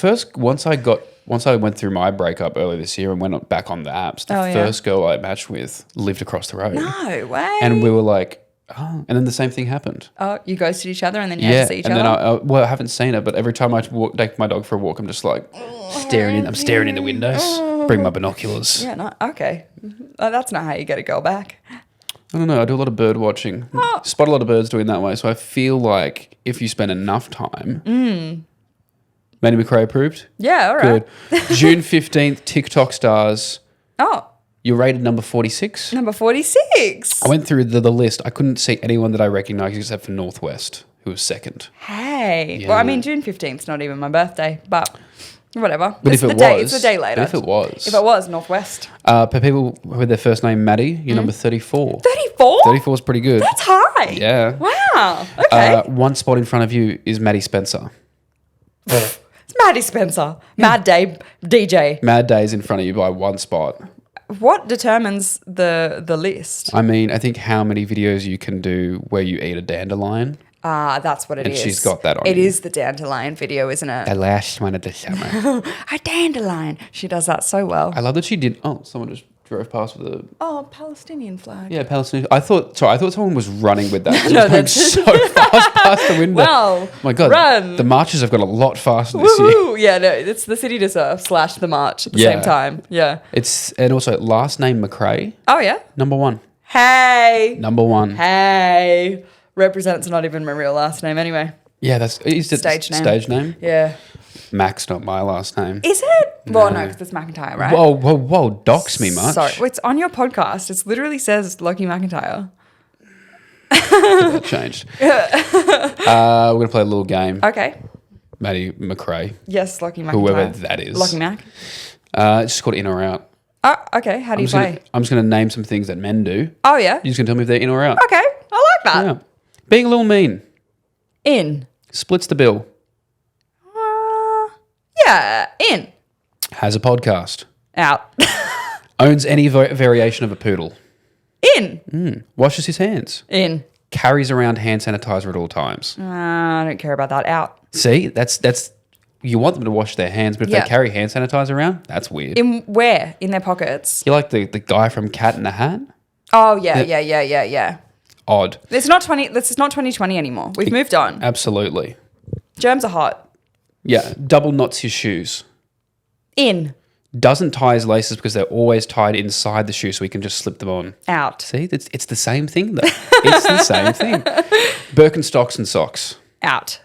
once I went through my breakup earlier this year and went back on the apps, the first girl I matched with lived across the road. No way. And we were like, oh, and then the same thing happened. Oh, you ghosted each other and then you had to see each other? And then I haven't seen her, but every time I take my dog for a walk, I'm just like staring in the windows. Bring my binoculars. Yeah, no, okay. That's not how you get a girl back. I don't know. I do a lot of bird watching. Spot a lot of birds doing that way. So I feel like if you spend enough time. Maddy MacRae approved? Yeah, all right. Good. June 15th, TikTok stars. Oh, You're rated number 46. number 46. I went through the list. I couldn't see anyone that I recognised except for Northwest, who was second. Hey. Yeah. Well, I mean, June 15th is not even my birthday, but whatever. But It's if it the day, was, it's the day later. If it was, Northwest. for people with their first name Maddy, you're number 34. 34? 34 is pretty good. That's high. Yeah. Wow. Okay. One spot in front of you is Maddie Spencer. It's Maddie Spencer. Mad Day DJ. Mad Day's in front of you by one spot. What determines the list? I mean, I think how many videos you can do where you eat a dandelion. That's what it is. And she's got that on It you. is the dandelion video, isn't it? The last one of the summer. A dandelion. She does that so well. I love that she did. Oh, someone just drove past with a Palestinian flag. yeah Palestinian. I thought someone was running with that. She No, was going that's- so fast past the window. Well, My God, run. the marches have got a lot faster this year. Woohoo! Yeah, no, it's the city to surf / the march at the same Yeah. time. Yeah. And also last name MacRae, Oh yeah. number 1. Hey. Number 1. Hey. Represents not even my real last name anyway. Yeah, is it Stage name. Stage name. Yeah. Mac's not my last name. Is it? Well, no, because it's McIntyre, right? Whoa! Dox me much. Sorry. Well, it's on your podcast. It literally says Lockie McIntyre. That changed. We're gonna play a little game. Okay. Maddy MacRae, Yes, Lockie McIntyre. whoever that is. Lockie Mac. It's just called in or out. Oh, okay. How do you play? I'm just gonna name some things that men do. Oh, yeah. You're just gonna tell me if they're in or out. Okay. I like that. Yeah. Being a little mean. In. Splits the bill. Yeah. In. Has a podcast. Out. Owns any variation of a poodle. In. Washes his hands. In. Carries around hand sanitizer at all times. I don't care about that. Out. See, that's you want them to wash their hands, but if Yeah. they carry hand sanitizer around, that's weird. In where? In their pockets. You're like the guy from Cat in the Hat. Oh, yeah. Odd. It's not 2020 anymore. We've moved on. Absolutely. Germs are hot. Yeah. Double knots his shoes. In. Doesn't tie his laces because they're always tied inside the shoe so he can just slip them on. Out. See, it's the same thing though. It's the same thing. Birkenstocks and socks. Out.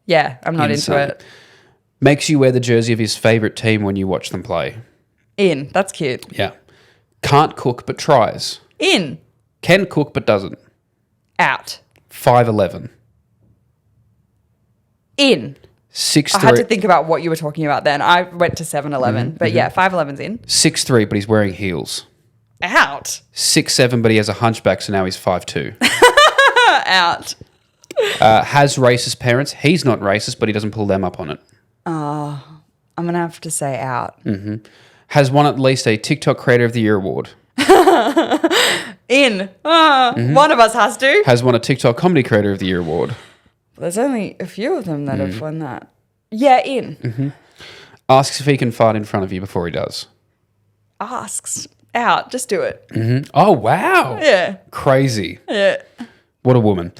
Yeah, I'm not Insane. into it. Makes you wear the jersey of his favourite team when you watch them play. In. That's cute. Yeah. Can't cook but tries. In. Can cook but doesn't. Out. 5'11". In. 6'3". I had to think about what you were talking about then. I went to 7'11", but yeah, 5'11's in. 6'3", but he's wearing heels. Out. 6'7", but he has a hunchback, so now he's 5'2". Out. Has racist parents. He's not racist, but he doesn't pull them up on it. I'm going to have to say out. Has won at least a TikTok Creator of the Year award. In. One of us has to. Has won a TikTok Comedy Creator of the Year award. There's only a few of them that have won that. Yeah, in. Asks if he can fart in front of you before he does. Asks. Out. Just do it. Oh, wow. Yeah. Crazy. Yeah. What a woman.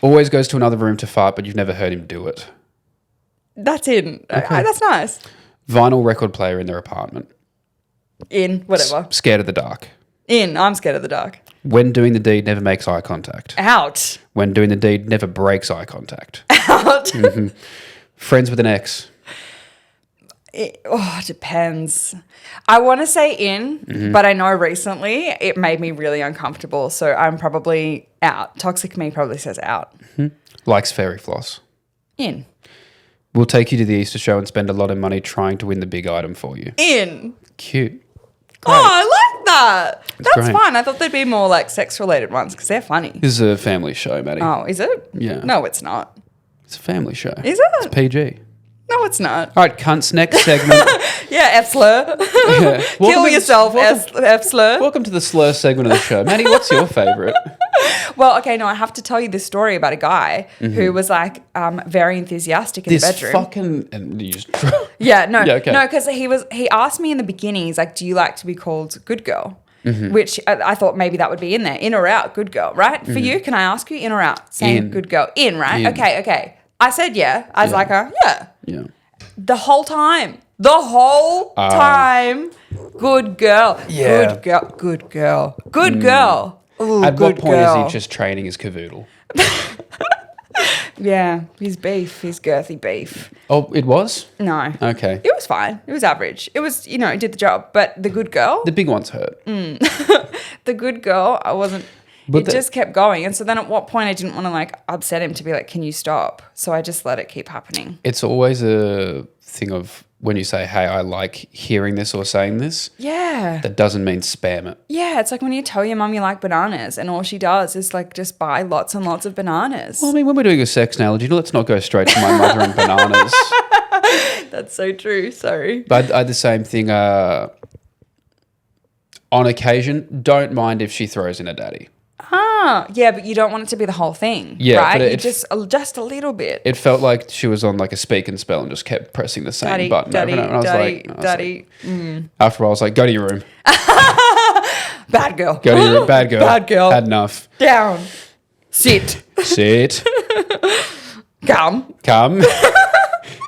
Always goes to another room to fart, but you've never heard him do it. That's in. Okay. That's nice. Vinyl record player in their apartment. In. Whatever. Scared of the dark. In. I'm scared of the dark. When doing the deed, never makes eye contact. Out. When doing the deed, never breaks eye contact. Out. Friends with an ex. It depends. I want to say in, but I know recently it made me really uncomfortable. So I'm probably out. Toxic me probably says out. Likes fairy floss. In. We'll take you to the Easter show and spend a lot of money trying to win the big item for you. In. Cute. Great. Oh, I like that. That's great. fun. I thought there'd be more like sex related ones because they're funny. This is a family show, Maddie. Oh, is it? Yeah. No, it's not. It's a family show. Is it? It's PG. No, it's not. All right, cunts, next segment. Yeah, F-slur. Yeah. Kill yourself, F-slur. Welcome to the slur segment of the show. Maddie, what's your favourite? Well, okay, no, I have to tell you this story about a guy who was like very enthusiastic in the bedroom. Fucking... And you just... Yeah, no. Yeah, okay. No, because he asked me in the beginning, he's like, do you like to be called good girl? Which I thought maybe that would be in there. In or out, good girl, right? For you, can I ask you in or out? Saying In. good girl. In, right? In. Okay. I said yeah. I was like, yeah. Yeah. The whole time. Good girl. Yeah. Good girl. Ooh, At what point girl. is he just training his cavoodle? Yeah, he's beef. He's girthy beef. Oh, it was? No. Okay. It was fine. It was average. It was, it did the job. But the good girl, The big ones hurt. the good girl, I wasn't. But it just kept going. And so then at what point I didn't want to like upset him to be like, can you stop? So I just let it keep happening. It's always a thing of when you say, hey, I like hearing this or saying this. Yeah. That doesn't mean spam it. Yeah. It's like when you tell your mum you like bananas and all she does is like just buy lots and lots of bananas. Well, I mean, when we're doing a sex analogy, let's not go straight to my mother and bananas. That's so true. Sorry. But I had the same thing on occasion. Don't mind if she throws in a daddy. Yeah, but you don't want it to be the whole thing, Yeah, right? but You just a little bit. It felt like she was on like a speak and spell and just kept pressing the same button over and over. And after a while, I was like, go to your room. Bad girl. Go to your room. Bad girl. Bad girl. Had enough. Down. Sit. Sit. Come.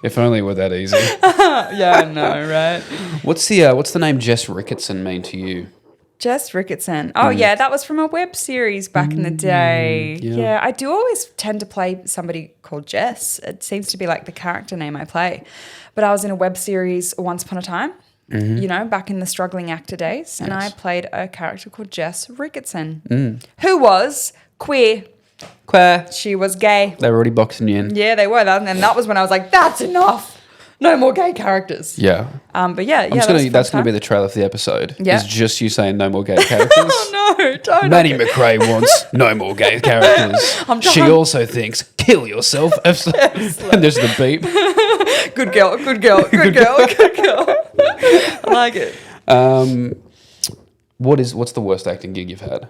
If only it were that easy. Yeah, I know, right? What's the name Jess Ricketson mean to you? Jess Ricketson. Oh, yeah, that was from a web series back in the day. Yeah, I do always tend to play somebody called Jess. It seems to be like the character name I play. But I was in a web series once upon a time, back in the struggling actor days, and I played a character called Jess Ricketson, who was queer. She was gay. They were already boxing you in. Yeah, they were. And that was when I was like, that's enough. No more gay characters. Yeah. But yeah, that's going to be the trailer for the episode. Yeah. Is just you saying no more gay characters. Oh no, don't. Maddy MacRae wants no more gay characters. She also thinks kill yourself. And there's the beep. Good girl. I like it. What's the worst acting gig you've had?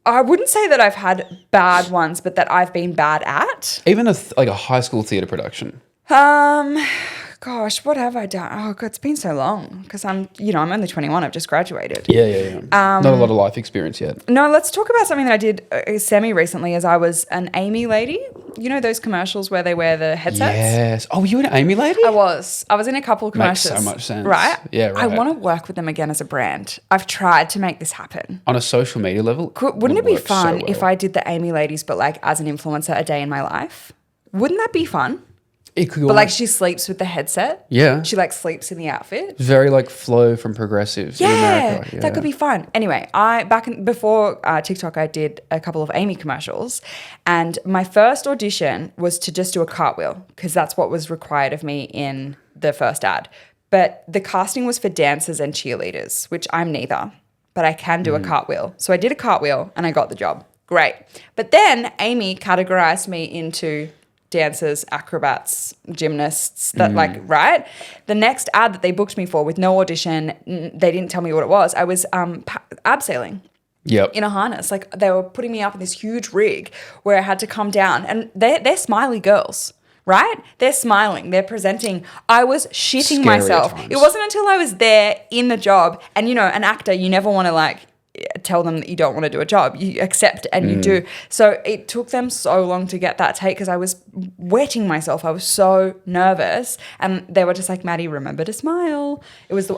I wouldn't say that I've had bad ones, but that I've been bad at. Even a high school theatre production. Gosh, what have I done? Oh God, it's been so long because I'm only 21. I've just graduated. Yeah. Not a lot of life experience yet. No, let's talk about something that I did semi-recently as I was an Amy lady. You know those commercials where they wear the headsets? Yes. Oh, were you an Amy lady? I was in a couple of commercials. Makes so much sense. Right? Yeah, right. I want to work with them again as a brand. I've tried to make this happen. On a social media level? Wouldn't it be work fun so if well. I did the Amy ladies, but like as an influencer a day in my life? Wouldn't that be fun? It could go But on. like she sleeps with the headset. Yeah. She like sleeps in the outfit. Very like Flo from Progressives in America. That could be fun. Anyway, before TikTok, I did a couple of Amy commercials, and my first audition was to just do a cartwheel because that's what was required of me in the first ad. But the casting was for dancers and cheerleaders, which I'm neither, but I can do a cartwheel. So I did a cartwheel and I got the job. Great. But then Amy categorized me into dancers, acrobats, gymnasts, right? The next ad that they booked me for with no audition, they didn't tell me what it was. I was abseiling in a harness. Like they were putting me up in this huge rig where I had to come down, and they're smiley girls, right? They're smiling, they're presenting. I was shitting Scary myself. at times. It wasn't until I was there in the job, and you know, an actor, you never want to like tell them that you don't want to do a job. You accept and you do. So it took them so long to get that take because I was wetting myself. I was so nervous. And they were just like, Maddy, remember to smile.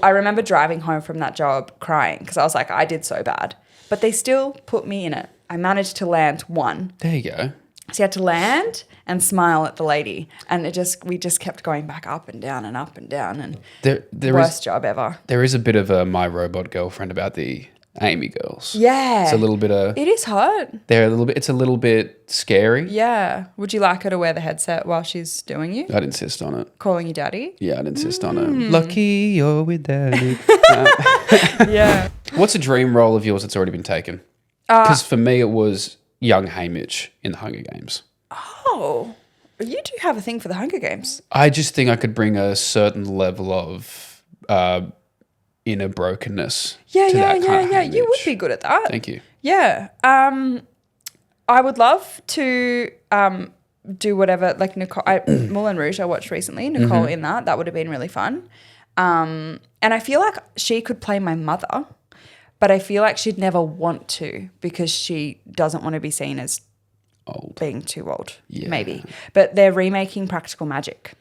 I remember driving home from that job crying because I was like, I did so bad. But they still put me in it. I managed to land one. There you go. So you had to land and smile at the lady. And we just kept going back up and down and up and down. And worst job ever. There is a bit of a My Robot Girlfriend about the Amy girls. Yeah. It's a little bit of... It is hot. It's a little bit scary. Yeah. Would you like her to wear the headset while she's doing you? I'd insist on it. Calling you daddy? Yeah, I'd insist on it. Lucky you're with daddy. Yeah. What's a dream role of yours that's already been taken? Because for me, it was young Haymitch in the Hunger Games. Oh. You do have a thing for the Hunger Games. I just think I could bring a certain level of inner brokenness to that kind of Haymitch. You would be good at that. Thank you. Yeah. I would love to do whatever, like Nicole, Moulin Rouge I watched recently, Nicole in that. That would have been really fun. And I feel like she could play my mother, but I feel like she'd never want to because she doesn't want to be seen as Old. being too old, Yeah. maybe. But they're remaking Practical Magic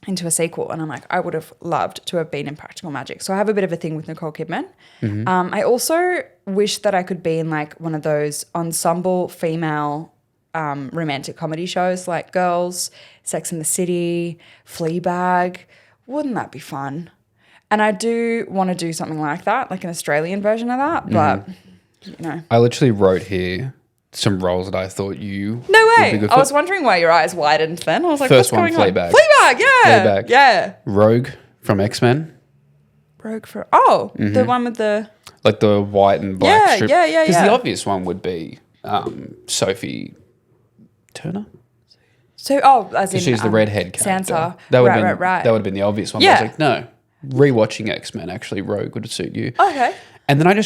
into a sequel, and I'm like, I would have loved to have been in Practical Magic. So I have a bit of a thing with Nicole Kidman. I also wish that I could be in like one of those ensemble female romantic comedy shows like Girls, Sex and the City, Fleabag. Wouldn't that be fun? And I do want to do something like that, like an Australian version of that, but you know. I literally wrote here some roles that I thought you No would way. be good I for. was wondering why your eyes widened then. I was like, First what's one, going Fleabag. on? Fleabag, yeah. Fleabag. Yeah. Rogue from X-Men. Rogue for the one with the Like the white and black strip. yeah. Because the obvious one would be Sophie Turner. as in She's the redhead character. Sansa. That would Right. That would have been the obvious one. Yeah. But I was like, no. Rewatching X-Men, actually, Rogue would suit you. Okay. And then I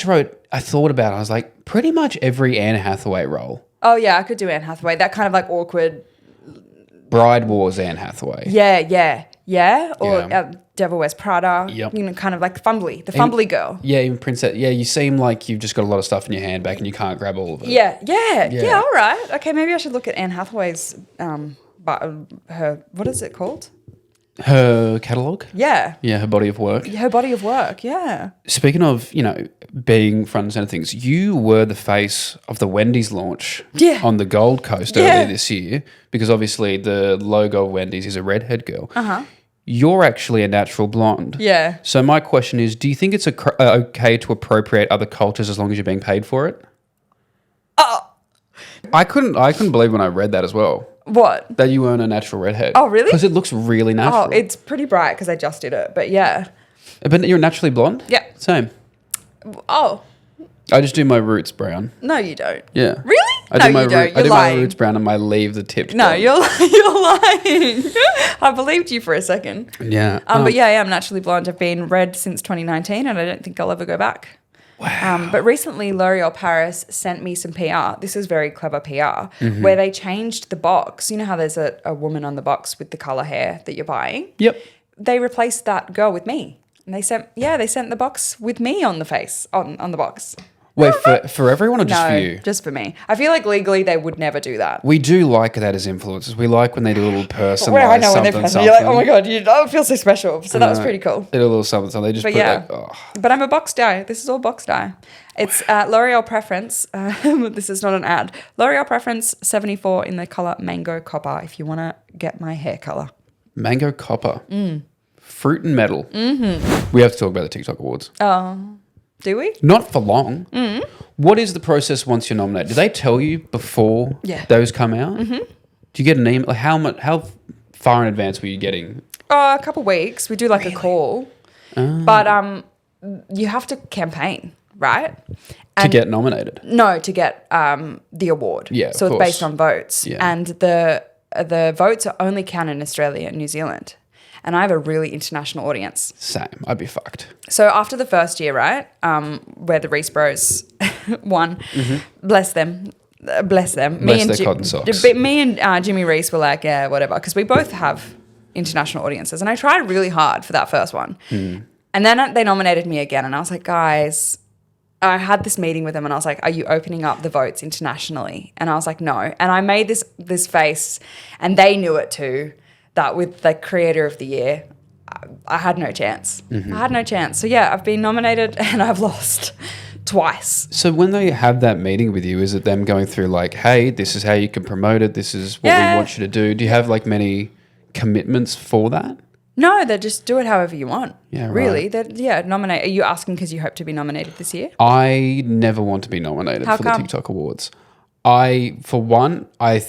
thought about it. I was like, pretty much every Anne Hathaway role. Oh yeah, I could do Anne Hathaway. That kind of like awkward. Bride Wars Anne Hathaway. Yeah. Or Yeah. Devil Wears Prada. Yep. You know, kind of like fumbly, the fumbly girl. Yeah, even Princess. Yeah, you seem like you've just got a lot of stuff in your handbag and you can't grab all of it. Yeah. All right. Okay, maybe I should look at Anne Hathaway's her, what is it called? Her catalogue? Yeah. Yeah, her body of work. Her body of work. Yeah. Speaking of, being front and centre things, you were the face of the Wendy's launch on the Gold Coast earlier this year because obviously the logo of Wendy's is a redhead girl. Uh-huh. You're actually a natural blonde. Yeah. So my question is, do you think it's okay to appropriate other cultures as long as you're being paid for it? Oh. I couldn't believe when I read that as well. What? That you weren't a natural redhead. Oh, really? Because it looks really natural. Oh, it's pretty bright because I just did it. But yeah. But you're naturally blonde? Yeah. Same. Oh. I just do my roots brown. No, you don't. Yeah. Really? I do my roots brown and my leaves are tipped. No, blonde. you're lying. I believed you for a second. Yeah. But yeah, I am naturally blonde. I've been red since 2019 and I don't think I'll ever go back. Wow. But recently L'Oreal Paris sent me some PR. This is very clever PR, where they changed the box. You know how there's a woman on the box with the colour hair that you're buying? Yep. They replaced that girl with me. And they sent the box with me on the face, on the box. Wait, for everyone or just No, for you? just for me. I feel like legally they would never do that. We do like that as influencers. We like when they do a little personalised Well, I know when they're something, personal. something. You're like, oh my God, I feel so special. So that was pretty cool. They do a little something, something. They just But put yeah. like, oh. But I'm a box dye. This is all box dye. It's L'Oreal Preference. This is not an ad. L'Oreal Preference 74 in the colour Mango Copper if you want to get my hair colour. Mango Copper. Fruit and Metal. Mm-hmm. We have to talk about the TikTok Awards. Oh, do we? Not for long. What is the process once you're nominated? Do they tell you before those come out? Do you get an email? Like how far in advance were you getting? A couple weeks. We do like a call. But you have to campaign, right? To get nominated? No, to get the award. Yeah, so of it's course. based on votes. Yeah. And the votes are only counted in Australia and New Zealand. And I have a really international audience. Same. I'd be fucked. So after the first year, right, where the Reese Bros won, bless them. Bless them. Bless their cotton socks. Me and Jimmy Reese were like, yeah, whatever, because we both have international audiences. And I tried really hard for that first one. And then they nominated me again. And I was like, guys, I had this meeting with them and I was like, are you opening up the votes internationally? And I was like, no. And I made this face and they knew it too, that with the creator of the year, I had no chance. I had no chance. So yeah, I've been nominated and I've lost twice. So when they have that meeting with you, is it them going through like, hey, this is how you can promote it, this is what we want you to do? Do you have like many commitments for that? No, they just do it however you want. Yeah, right. Really. Nominate. Are you asking because you hope to be nominated this year? I never want to be nominated How for come? the TikTok Awards. For one, I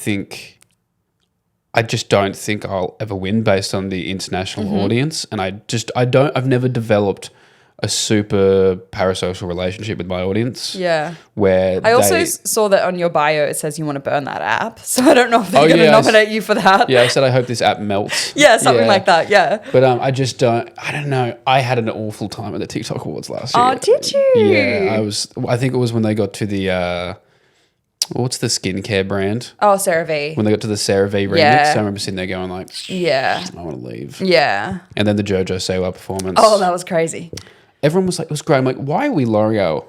just don't think I'll ever win based on the international audience. And I've never developed a super parasocial relationship with my audience. Yeah. Where I also saw that on your bio it says you want to burn that app. So I don't know if they're going to nominate you for that. Yeah, I said I hope this app melts. Yeah, something like that, yeah. But I don't know. I had an awful time at the TikTok Awards last year. Oh, did you? Yeah, I think it was when they got to the, what's the skincare brand? Oh, CeraVe. When they got to the CeraVe remix, Yeah. I remember sitting there going like, Yeah. I want to leave. Yeah. And then the JoJo Sewa performance. Oh, that was crazy. Everyone was like, it was great. I'm like, why are we lowering our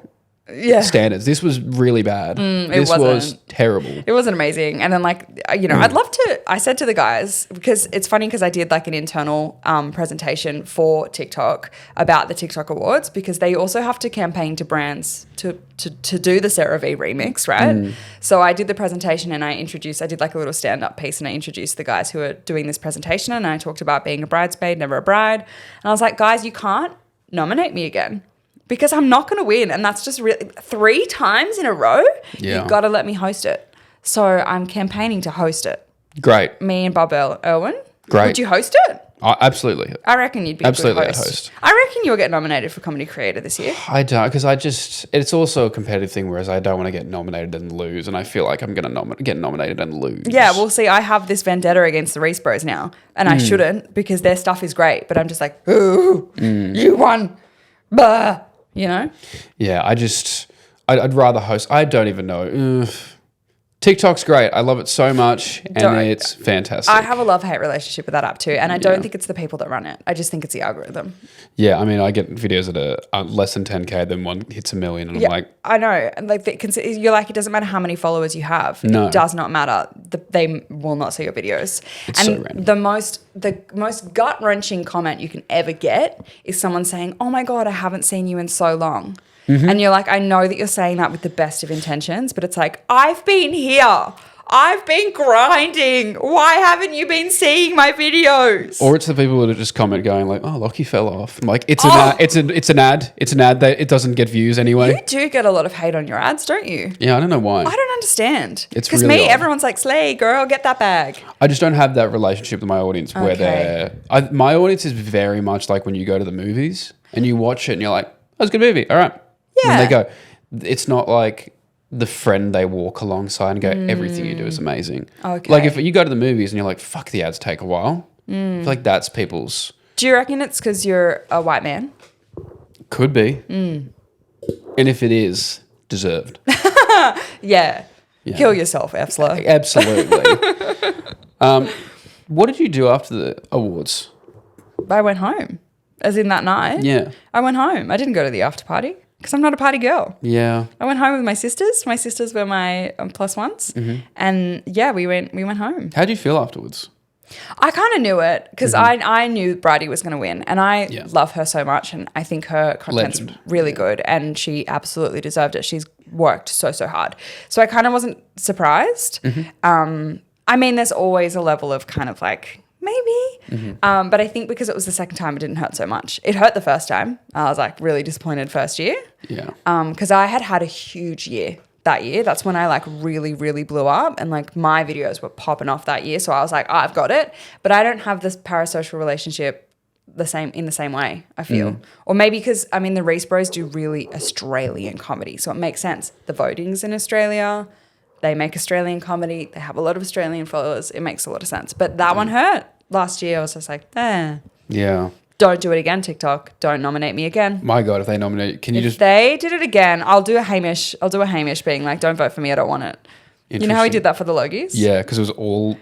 Yeah. standards? This was really bad. This was wasn't. terrible. It wasn't amazing. And then I'd love to, I said to the guys, because it's funny because I did like an internal presentation for TikTok about the TikTok Awards because they also have to campaign to brands to do the CeraVe remix, right? So I did the presentation and I did like a little stand-up piece and I introduced the guys who are doing this presentation and I talked about being a bridesmaid, never a bride. And I was like, guys, you can't nominate me again. Because I'm not going to win. And that's just really 3 times in a row. Yeah. You've got to let me host it. So I'm campaigning to host it. Great. Me and Bob Irwin. Great. Would you host it? Absolutely. I reckon you'd be Absolutely a good I'd host. host. I reckon you'll get nominated for Comedy Creator this year. I don't, because it's also a competitive thing, whereas I don't want to get nominated and lose, and I feel like I'm going to get nominated and lose. Yeah, well, see, I have this vendetta against the Reese Bros now, and I shouldn't because their stuff is great, but I'm just like, ooh, you won. Bah. You know? Yeah, I'd rather host. I don't even know. TikTok's great. I love it so much, and it's fantastic. I have a love-hate relationship with that app too, and I don't think it's the people that run it. I just think it's the algorithm. Yeah, I mean, I get videos that are less than 10K, then one hits 1 million, and I'm like... I know. And like, you're like, it doesn't matter how many followers you have. No. It does not matter. They will not see your videos. It's and so random. the most gut-wrenching comment you can ever get is someone saying, oh my God, I haven't seen you in so long. And you're like, I know that you're saying that with the best of intentions, but it's like, I've been here. I've been grinding. Why haven't you been seeing my videos? Or it's the people that just comment going like, "Oh, Lockie fell off." I'm like, it's an ad. It's an ad that it doesn't get views anyway. You do get a lot of hate on your ads, don't you? Yeah, I don't know why. I don't understand. It's because really odd. everyone's like, "Slay, girl, get that bag." I just don't have that relationship with my audience where my audience is very much like when you go to the movies and you watch it and you're like, "That was a good movie. All right." Yeah. And they go. It's not like the friend they walk alongside and go, everything you do is amazing. Okay. Like if you go to the movies and you're like, fuck, the ads take a while. I feel like that's people's... Do you reckon it's because you're a white man? Could be. And if it is, deserved. Yeah. Kill yourself, Efsler. Absolutely. What did you do after the awards? I went home. As in that night? Yeah. I went home. I didn't go to the after party because I'm not a party girl. Yeah. I went home with my sisters. My sisters were my plus ones. And yeah, we went home. How do you feel afterwards? I kind of knew it because I knew Bridie was going to win and I Yeah. love her so much and I think her content's Legend. really good and she absolutely deserved it. She's worked so hard. So I kind of wasn't surprised. I mean, there's always a level of kind of like maybe. But I think because it was the second time, it didn't hurt so much. It hurt the first time. I was like really disappointed first year. Yeah. Because I had a huge year that year. That's when I like really, really blew up, and like my videos were popping off that year. So I was like, oh, I've got it. But I don't have this parasocial relationship in the same way, I feel. Or maybe because, I mean, the Reese Bros do really Australian comedy. So it makes sense. The voting's in Australia. They make Australian comedy. They have a lot of Australian followers. It makes a lot of sense. But that one hurt. Last year I was just like, Yeah. Don't do it again, TikTok. Don't nominate me again. My God, if they nominate, can you If they did it again, I'll do a Hamish being like, don't vote for me, I don't want it. You know how he did that for the Logies? Yeah, because it was all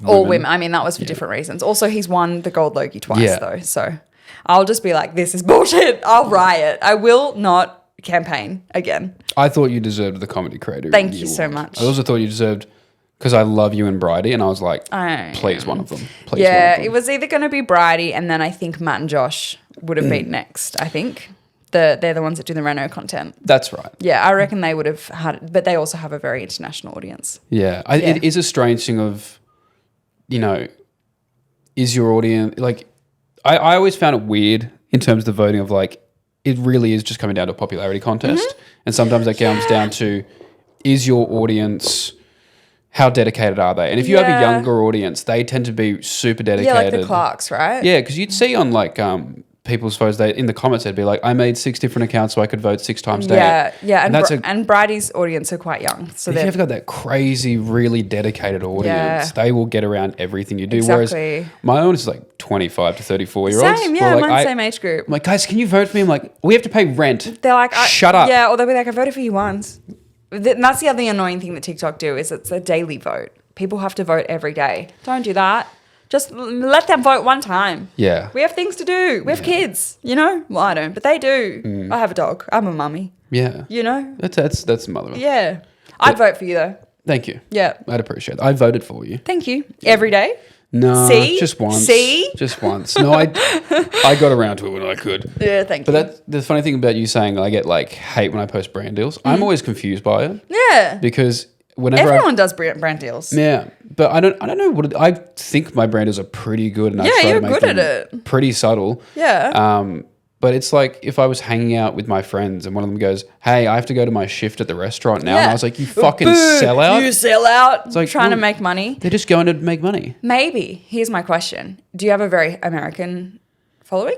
All women. I mean, that was for different reasons. Also, he's won the Gold Logie twice, though. So I'll just be like, this is bullshit. I'll riot. I will not campaign again. I thought you deserved the Comedy Creator. Thank you so much. I also thought you deserved, because I love you and Bridie, and I was like, please, one of them. Please, one of them. It was either going to be Bridie, and then I think Matt and Josh would have been next, I think. They're the ones that do the Reno content. That's right. Yeah, I reckon they would have had it, but they also have a very international audience. Yeah. It is a strange thing of, is your audience, like, I always found it weird in terms of the voting of like, it really is just coming down to a popularity contest. And sometimes that comes down to, is your audience, how dedicated are they? And if you have a younger audience, they tend to be super dedicated. Yeah, like the Clarks, right? Yeah, because you'd see on like people's photos, in the comments they'd be like, I made 6 different accounts so I could vote 6 times a day. Yeah, and Bridie's audience are quite young. So if you've got that crazy, really dedicated audience, they will get around everything you do. Exactly. Whereas my audience is like 25 to 34-year-olds. Same, yeah, mine's same age group. I'm like, guys, can you vote for me? I'm like, we have to pay rent. They're like, shut up. Yeah, or they'll be like, I voted for you once. And that's the other annoying thing that TikTok do is it's a daily vote. People have to vote every day. Don't do that. Just let them vote one time. Yeah. We have things to do. We have kids, Well, I don't, but they do. I have a dog. I'm a mummy. Yeah. That's mother. Yeah. I'd vote for you though. Thank you. Yeah. I'd appreciate it. I voted for you. Thank you. Every day? No, just once. See? Just once. No, I got around to it when I could. Yeah, thank you. But the funny thing about you saying I get like hate when I post brand deals, I'm always confused by it. Yeah. Because whenever everyone does brand deals. Yeah. But I don't know what I think my brand deals are pretty good, and I try to make good them at it. Pretty subtle. Yeah. But it's like if I was hanging out with my friends and one of them goes, "Hey, I have to go to my shift at the restaurant now," and I was like, "You fucking sell out! You sell out! It's like trying to make money. They're just going to make money." Maybe. Here's my question: do you have a very American following?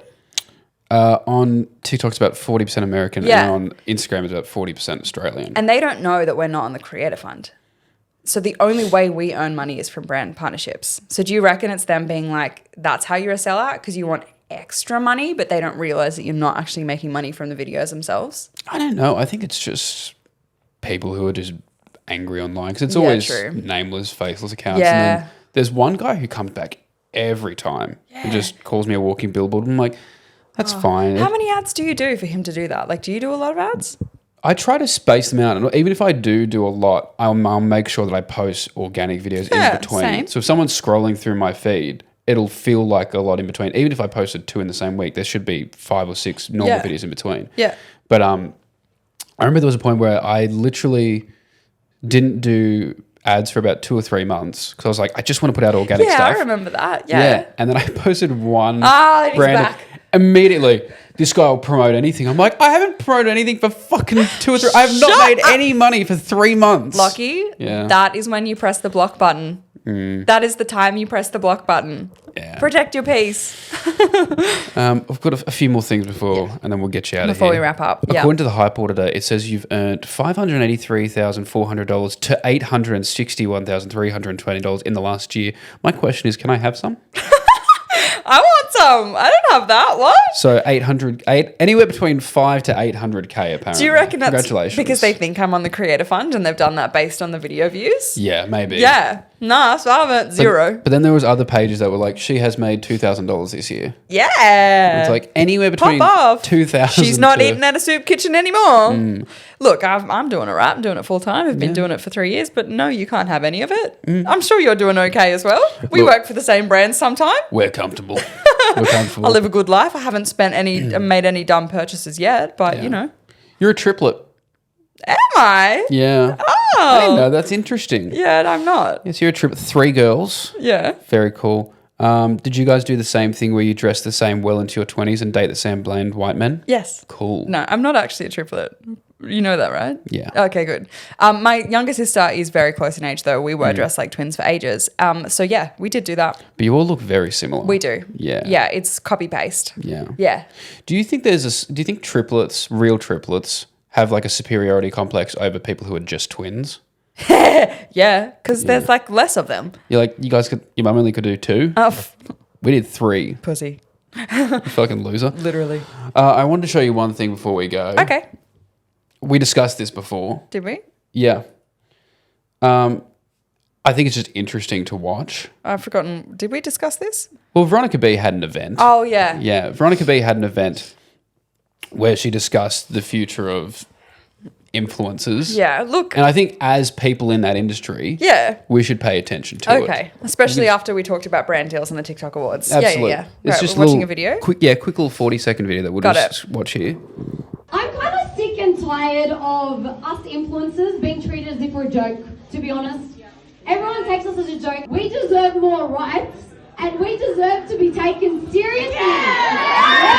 On TikTok, it's about 40% American, and on Instagram, it's about 40% Australian. And they don't know that we're not on the Creator Fund. So the only way we earn money is from brand partnerships. So do you reckon it's them being like, that's how you're a sellout because you want extra money, but they don't realize that you're not actually making money from the videos themselves? I don't know. I think it's just people who are just angry online because it's always nameless, faceless accounts. Yeah. And then there's one guy who comes back every time and just calls me a walking billboard. I'm like, that's fine. How many ads do you do for him to do that? Like, do you do a lot of ads? I try to space them out. And even if I do a lot, I'll make sure that I post organic videos in between. Same. So if someone's scrolling through my feed, it'll feel like a lot in between. Even if I posted 2 in the same week, there should be 5 or 6 normal videos in between. Yeah. But I remember there was a point where I literally didn't do ads for about 2 or 3 months because I was like, I just want to put out organic stuff. Yeah, I remember that. Yeah. And then I posted one brand. Back. Immediately, this guy will promote anything. I'm like, I haven't promoted anything for fucking 2 or 3. I have not made any money for 3 months. Lucky. Yeah. That is when you press the block button. That is the time you press the block button. Yeah. Protect your peace. I've got a few more things before, and then we'll get you out of here. Before we wrap up. According to the Hype Order, it says you've earned $583,400 to $861,320 in the last year. My question is, can I have some? I want some. I don't have that. What? So anywhere between 5 to 800K apparently. Do you reckon that's Congratulations. because they think I'm on the Creator Fund and they've done that based on the video views? Yeah, maybe. Yeah. Nah, so I've earned 0. But then there was other pages that were like, she has made $2,000 this year. Yeah. It's like anywhere between Pop off. 2,000. She's not eating at a soup kitchen anymore. Look, I'm doing it right. I'm doing it full time. I've been doing it for 3 years, but no, you can't have any of it. I'm sure you're doing okay as well. We work for the same brand sometime. We're comfortable. We're comfortable. I live a good life. I haven't made any dumb purchases yet, but You're a triplet. Am I? Yeah. I didn't know. That's interesting. Yeah, I'm not. Yes, you're a trip. 3 girls. Yeah. Very cool. Did you guys do the same thing where you dress the same well into your 20s and date the same blonde white men? Yes. Cool. No, I'm not actually a triplet. You know that, right? Yeah. Okay, good. My younger sister is very close in age, though. We were dressed like twins for ages. So, yeah, we did do that. But you all look very similar. We do. Yeah. Yeah, it's copy-paste. Yeah. Yeah. Do you think triplets, real triplets, have like a superiority complex over people who are just twins? Yeah, because there's like less of them. You're like, your mum only could do 2? We did 3. Pussy. You fucking loser. Literally. I wanted to show you one thing before we go. Okay. We discussed this before. Did we? Yeah. I think it's just interesting to watch. I've forgotten. Did we discuss this? Well, Veronica B had an event. Oh, yeah. Yeah, Veronica B had an event where she discussed the future of influencers. Yeah, look. And I think as people in that industry, we should pay attention to it. Okay, especially after we talked about brand deals and the TikTok Awards. Absolutely. Yeah. It's Right, just we're watching a video? Quick little 40-second video that we'll just watch here. I'm kind of sick and tired of us influencers being treated as if we're a joke, to be honest. Everyone takes us as a joke. We deserve more rights, and we deserve to be taken seriously. Yeah.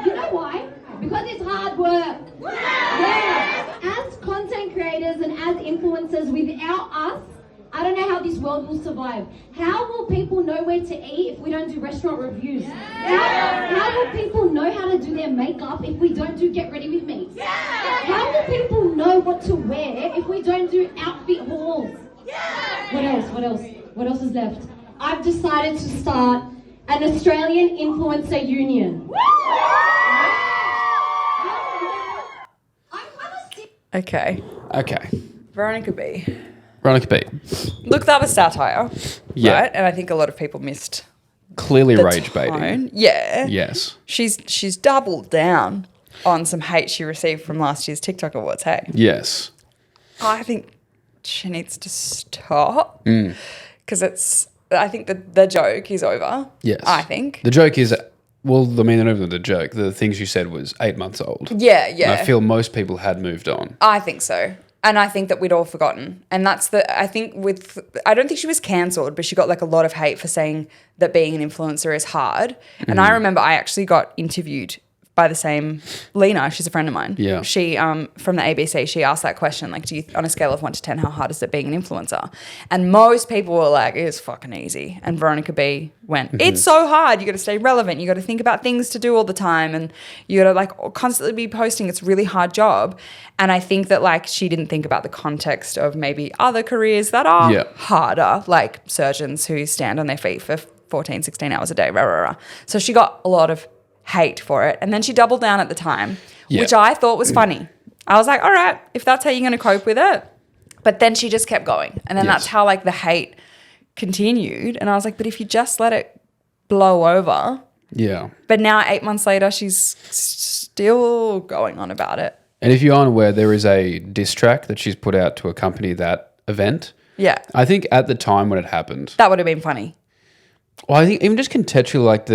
You know why? Because it's hard work. Yeah. As content creators and as influencers, without us, I don't know how this world will survive. How will people know where to eat if we don't do restaurant reviews? How will people know how to do their makeup if we don't do get ready with me? How will people know what to wear if we don't do outfit hauls? What else is left? I've decided to start an Australian influencer union. Okay. Veronica B. Veronica B. Look, that was satire. Yeah. Right? And I think a lot of people missed Clearly the rage baiting. tone. Yeah. Yes. She's doubled down on some hate she received from last year's TikTok Awards, hey? Yes. I think she needs to stop because I think the joke is over. Yes. I think. The joke is, well, I mean, not even the joke. The things you said was 8 months old. Yeah. And I feel most people had moved on. I think so. And I think that we'd all forgotten. And I don't think she was cancelled, but she got like a lot of hate for saying that being an influencer is hard. And I remember I actually got interviewed by the same Lena, she's a friend of mine. Yeah. She from the ABC, she asked that question, like, on a scale of 1 to 10, how hard is it being an influencer? And most people were like, it's fucking easy. And Veronica B went, it's so hard. You got to stay relevant. You got to think about things to do all the time, and you got to like constantly be posting. It's a really hard job. And I think that like she didn't think about the context of maybe other careers that are harder, like surgeons who stand on their feet for 14, 16 hours a day. Rah, rah, rah. So she got a lot of hate for it, and then she doubled down at the time, which I thought was funny. I was like, all right, if that's how you're going to cope with it. But then she just kept going, and then that's how like the hate continued. And I was like, but if you just let it blow over. But now 8 months later, she's still going on about it. And if you aren't aware, there is a diss track that she's put out to accompany that event. I think at the time when it happened, that would have been funny. Well, I think even just contextually, like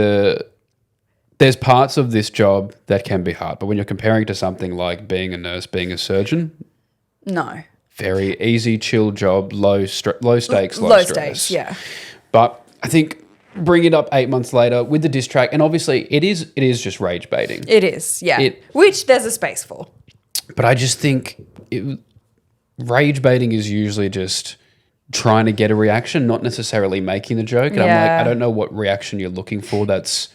there's parts of this job that can be hard, but when you're comparing to something like being a nurse, being a surgeon, no, very easy, chill job, low stakes, low stress. Stakes, yeah. But I think bring it up 8 months later with the diss track, and obviously it is just rage baiting. It is, yeah. Which there's a space for. But I just think rage baiting is usually just trying to get a reaction, not necessarily making the joke. And I'm like, I don't know what reaction you're looking for that's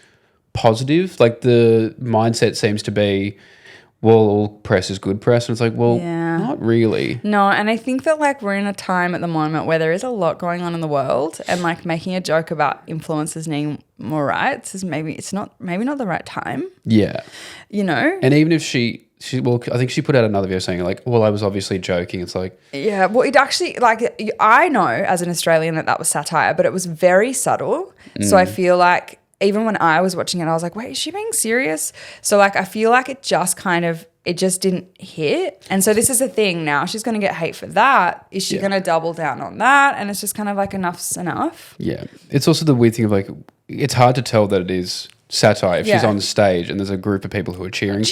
positive. Like the mindset seems to be, well, all press is good press. And it's like, well, not really. No, and I think that like we're in a time at the moment where there is a lot going on in the world, and like making a joke about influencers needing more rights is maybe not the right time. Yeah. You know? And even if well, I think she put out another video saying like, well, I was obviously joking. It's like... Yeah, well, it actually, like, I know as an Australian that was satire, but it was very subtle. So I feel like even when I was watching it, I was like, wait, is she being serious? So, like, I feel like it just didn't hit. And so this is the thing now. She's going to get hate for that. Is she going to double down on that? And it's just kind of like enough's enough. Yeah. It's also the weird thing of like, it's hard to tell that it is satire if she's on stage and there's a group of people who are cheering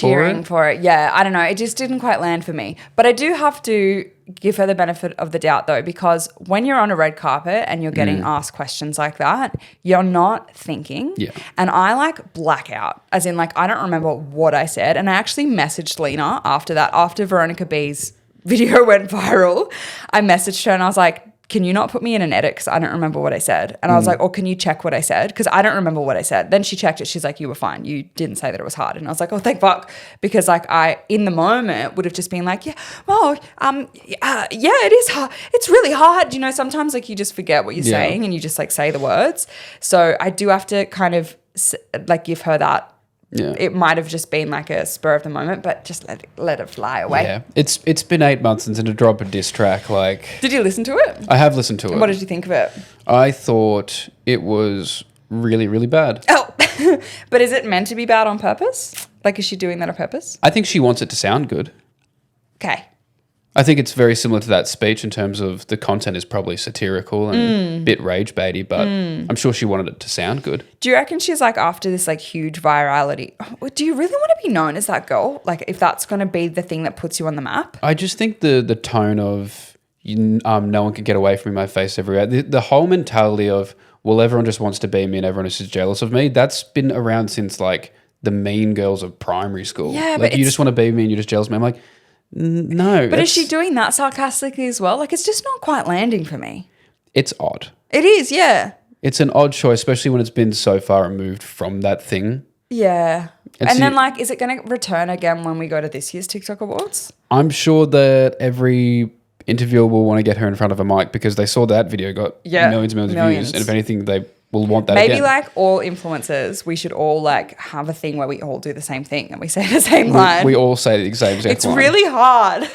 for it. Yeah, I don't know. It just didn't quite land for me. But I do have to give her the benefit of the doubt though, because when you're on a red carpet and you're getting asked questions like that, you're not thinking. Yeah. And I like black out, as in like I don't remember what I said. And I actually messaged Lena after that, after Veronica B's video went viral. I messaged her and I was like, can you not put me in an edit because I don't remember what I said? And I was like, or can you check what I said? Because I don't remember what I said. Then she checked it. She's like, you were fine. You didn't say that it was hard. And I was like, oh, thank fuck. Because like I, in the moment, would have just been like, yeah, well, yeah, it is hard. It's really hard. You know, sometimes like you just forget what you're saying and you just like say the words. So I do have to kind of like give her that. Yeah. It might have just been like a spur of the moment, but just let it fly away. Yeah. It's been 8 months since to drop a diss track. Like, did you listen to it? I have listened to it. What did you think of it? I thought it was really, really bad. Oh, but is it meant to be bad on purpose? Like, is she doing that on purpose? I think she wants it to sound good. Okay. I think it's very similar to that speech in terms of the content is probably satirical and a bit rage baity, but I'm sure she wanted it to sound good. Do you reckon she's like after this like huge virality? Do you really want to be known as that girl? Like if that's going to be the thing that puts you on the map? I just think the tone of no one can get away from me, my face everywhere. The whole mentality of, well, everyone just wants to be me and everyone is just jealous of me. That's been around since like the mean girls of primary school. Yeah, like but you just want to be me and you're just jealous of me. I'm like, no. But is she doing that sarcastically as well? Like it's just not quite landing for me. It's odd. It is, yeah. It's an odd choice, especially when it's been so far removed from that thing. Yeah. And And so then like, is it going to return again when we go to this year's TikTok Awards? I'm sure that every interviewer will want to get her in front of a mic because they saw that video got millions and millions of views. And if anything, they will want that Maybe again. like all influencers, we should all like have a thing where we all do the same thing and we say the same line. We all say the exact It's line. really hard.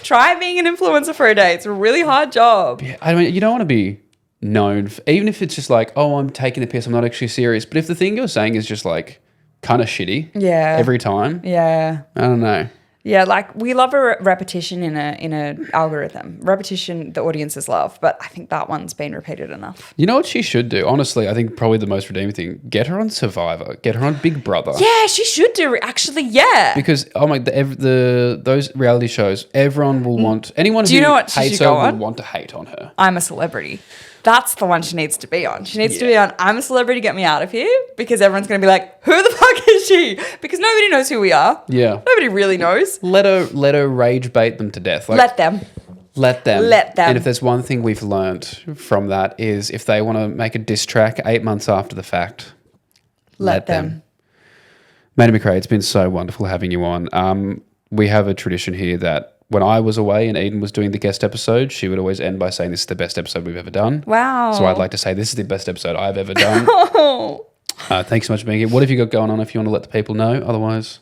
Try being an influencer for a day. It's a really hard job. Yeah, I mean, you don't want to be known, even if it's just like, oh, I'm taking the piss, I'm not actually serious. But if the thing you're saying is just like kind of shitty every time, Yeah. I don't know. Yeah, like we love a repetition in a algorithm. Repetition the audiences love, but I think that one's been repeated enough. You know what she should do? Honestly, I think probably the most redeeming thing, get her on Survivor, get her on Big Brother. Yeah, she should do actually, yeah. Because oh my, those reality shows, everyone will want anyone Do you who know what she hates should her go will on? want to hate on her. I'm a Celebrity. That's the one she needs to be on. She needs to be on I'm a Celebrity, get me out of here, because everyone's going to be like, who the fuck is she? Because nobody knows who we are. Yeah. Nobody really knows. Let her rage bait them to death. Like, Let them. Let them. Let them. And if there's one thing we've learnt from that is if they want to make a diss track 8 months after the fact, Let them. Maddy MacRae, it's been so wonderful having you on. We have a tradition here that when I was away and Eden was doing the guest episode, she would always end by saying, this is the best episode we've ever done. Wow. So I'd like to say this is the best episode I've ever done. Oh. Thanks so much for being here. What have you got going on if you want to let the people know? Otherwise...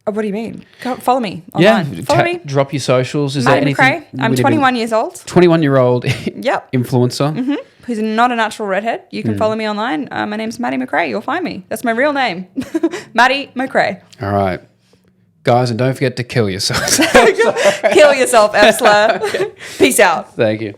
What do you mean? Follow me online. Yeah, Follow me. drop your socials. Is Maddy there anything? MacRae. I'm 21 years old. 21-year-old Yep. influencer. Who's not a natural redhead. You can follow me online. My name's Maddy MacRae. You'll find me. That's my real name. Maddy MacRae. All right. Guys, and don't forget to kill yourselves. Kill yourself, Epsler. Peace out. Thank you.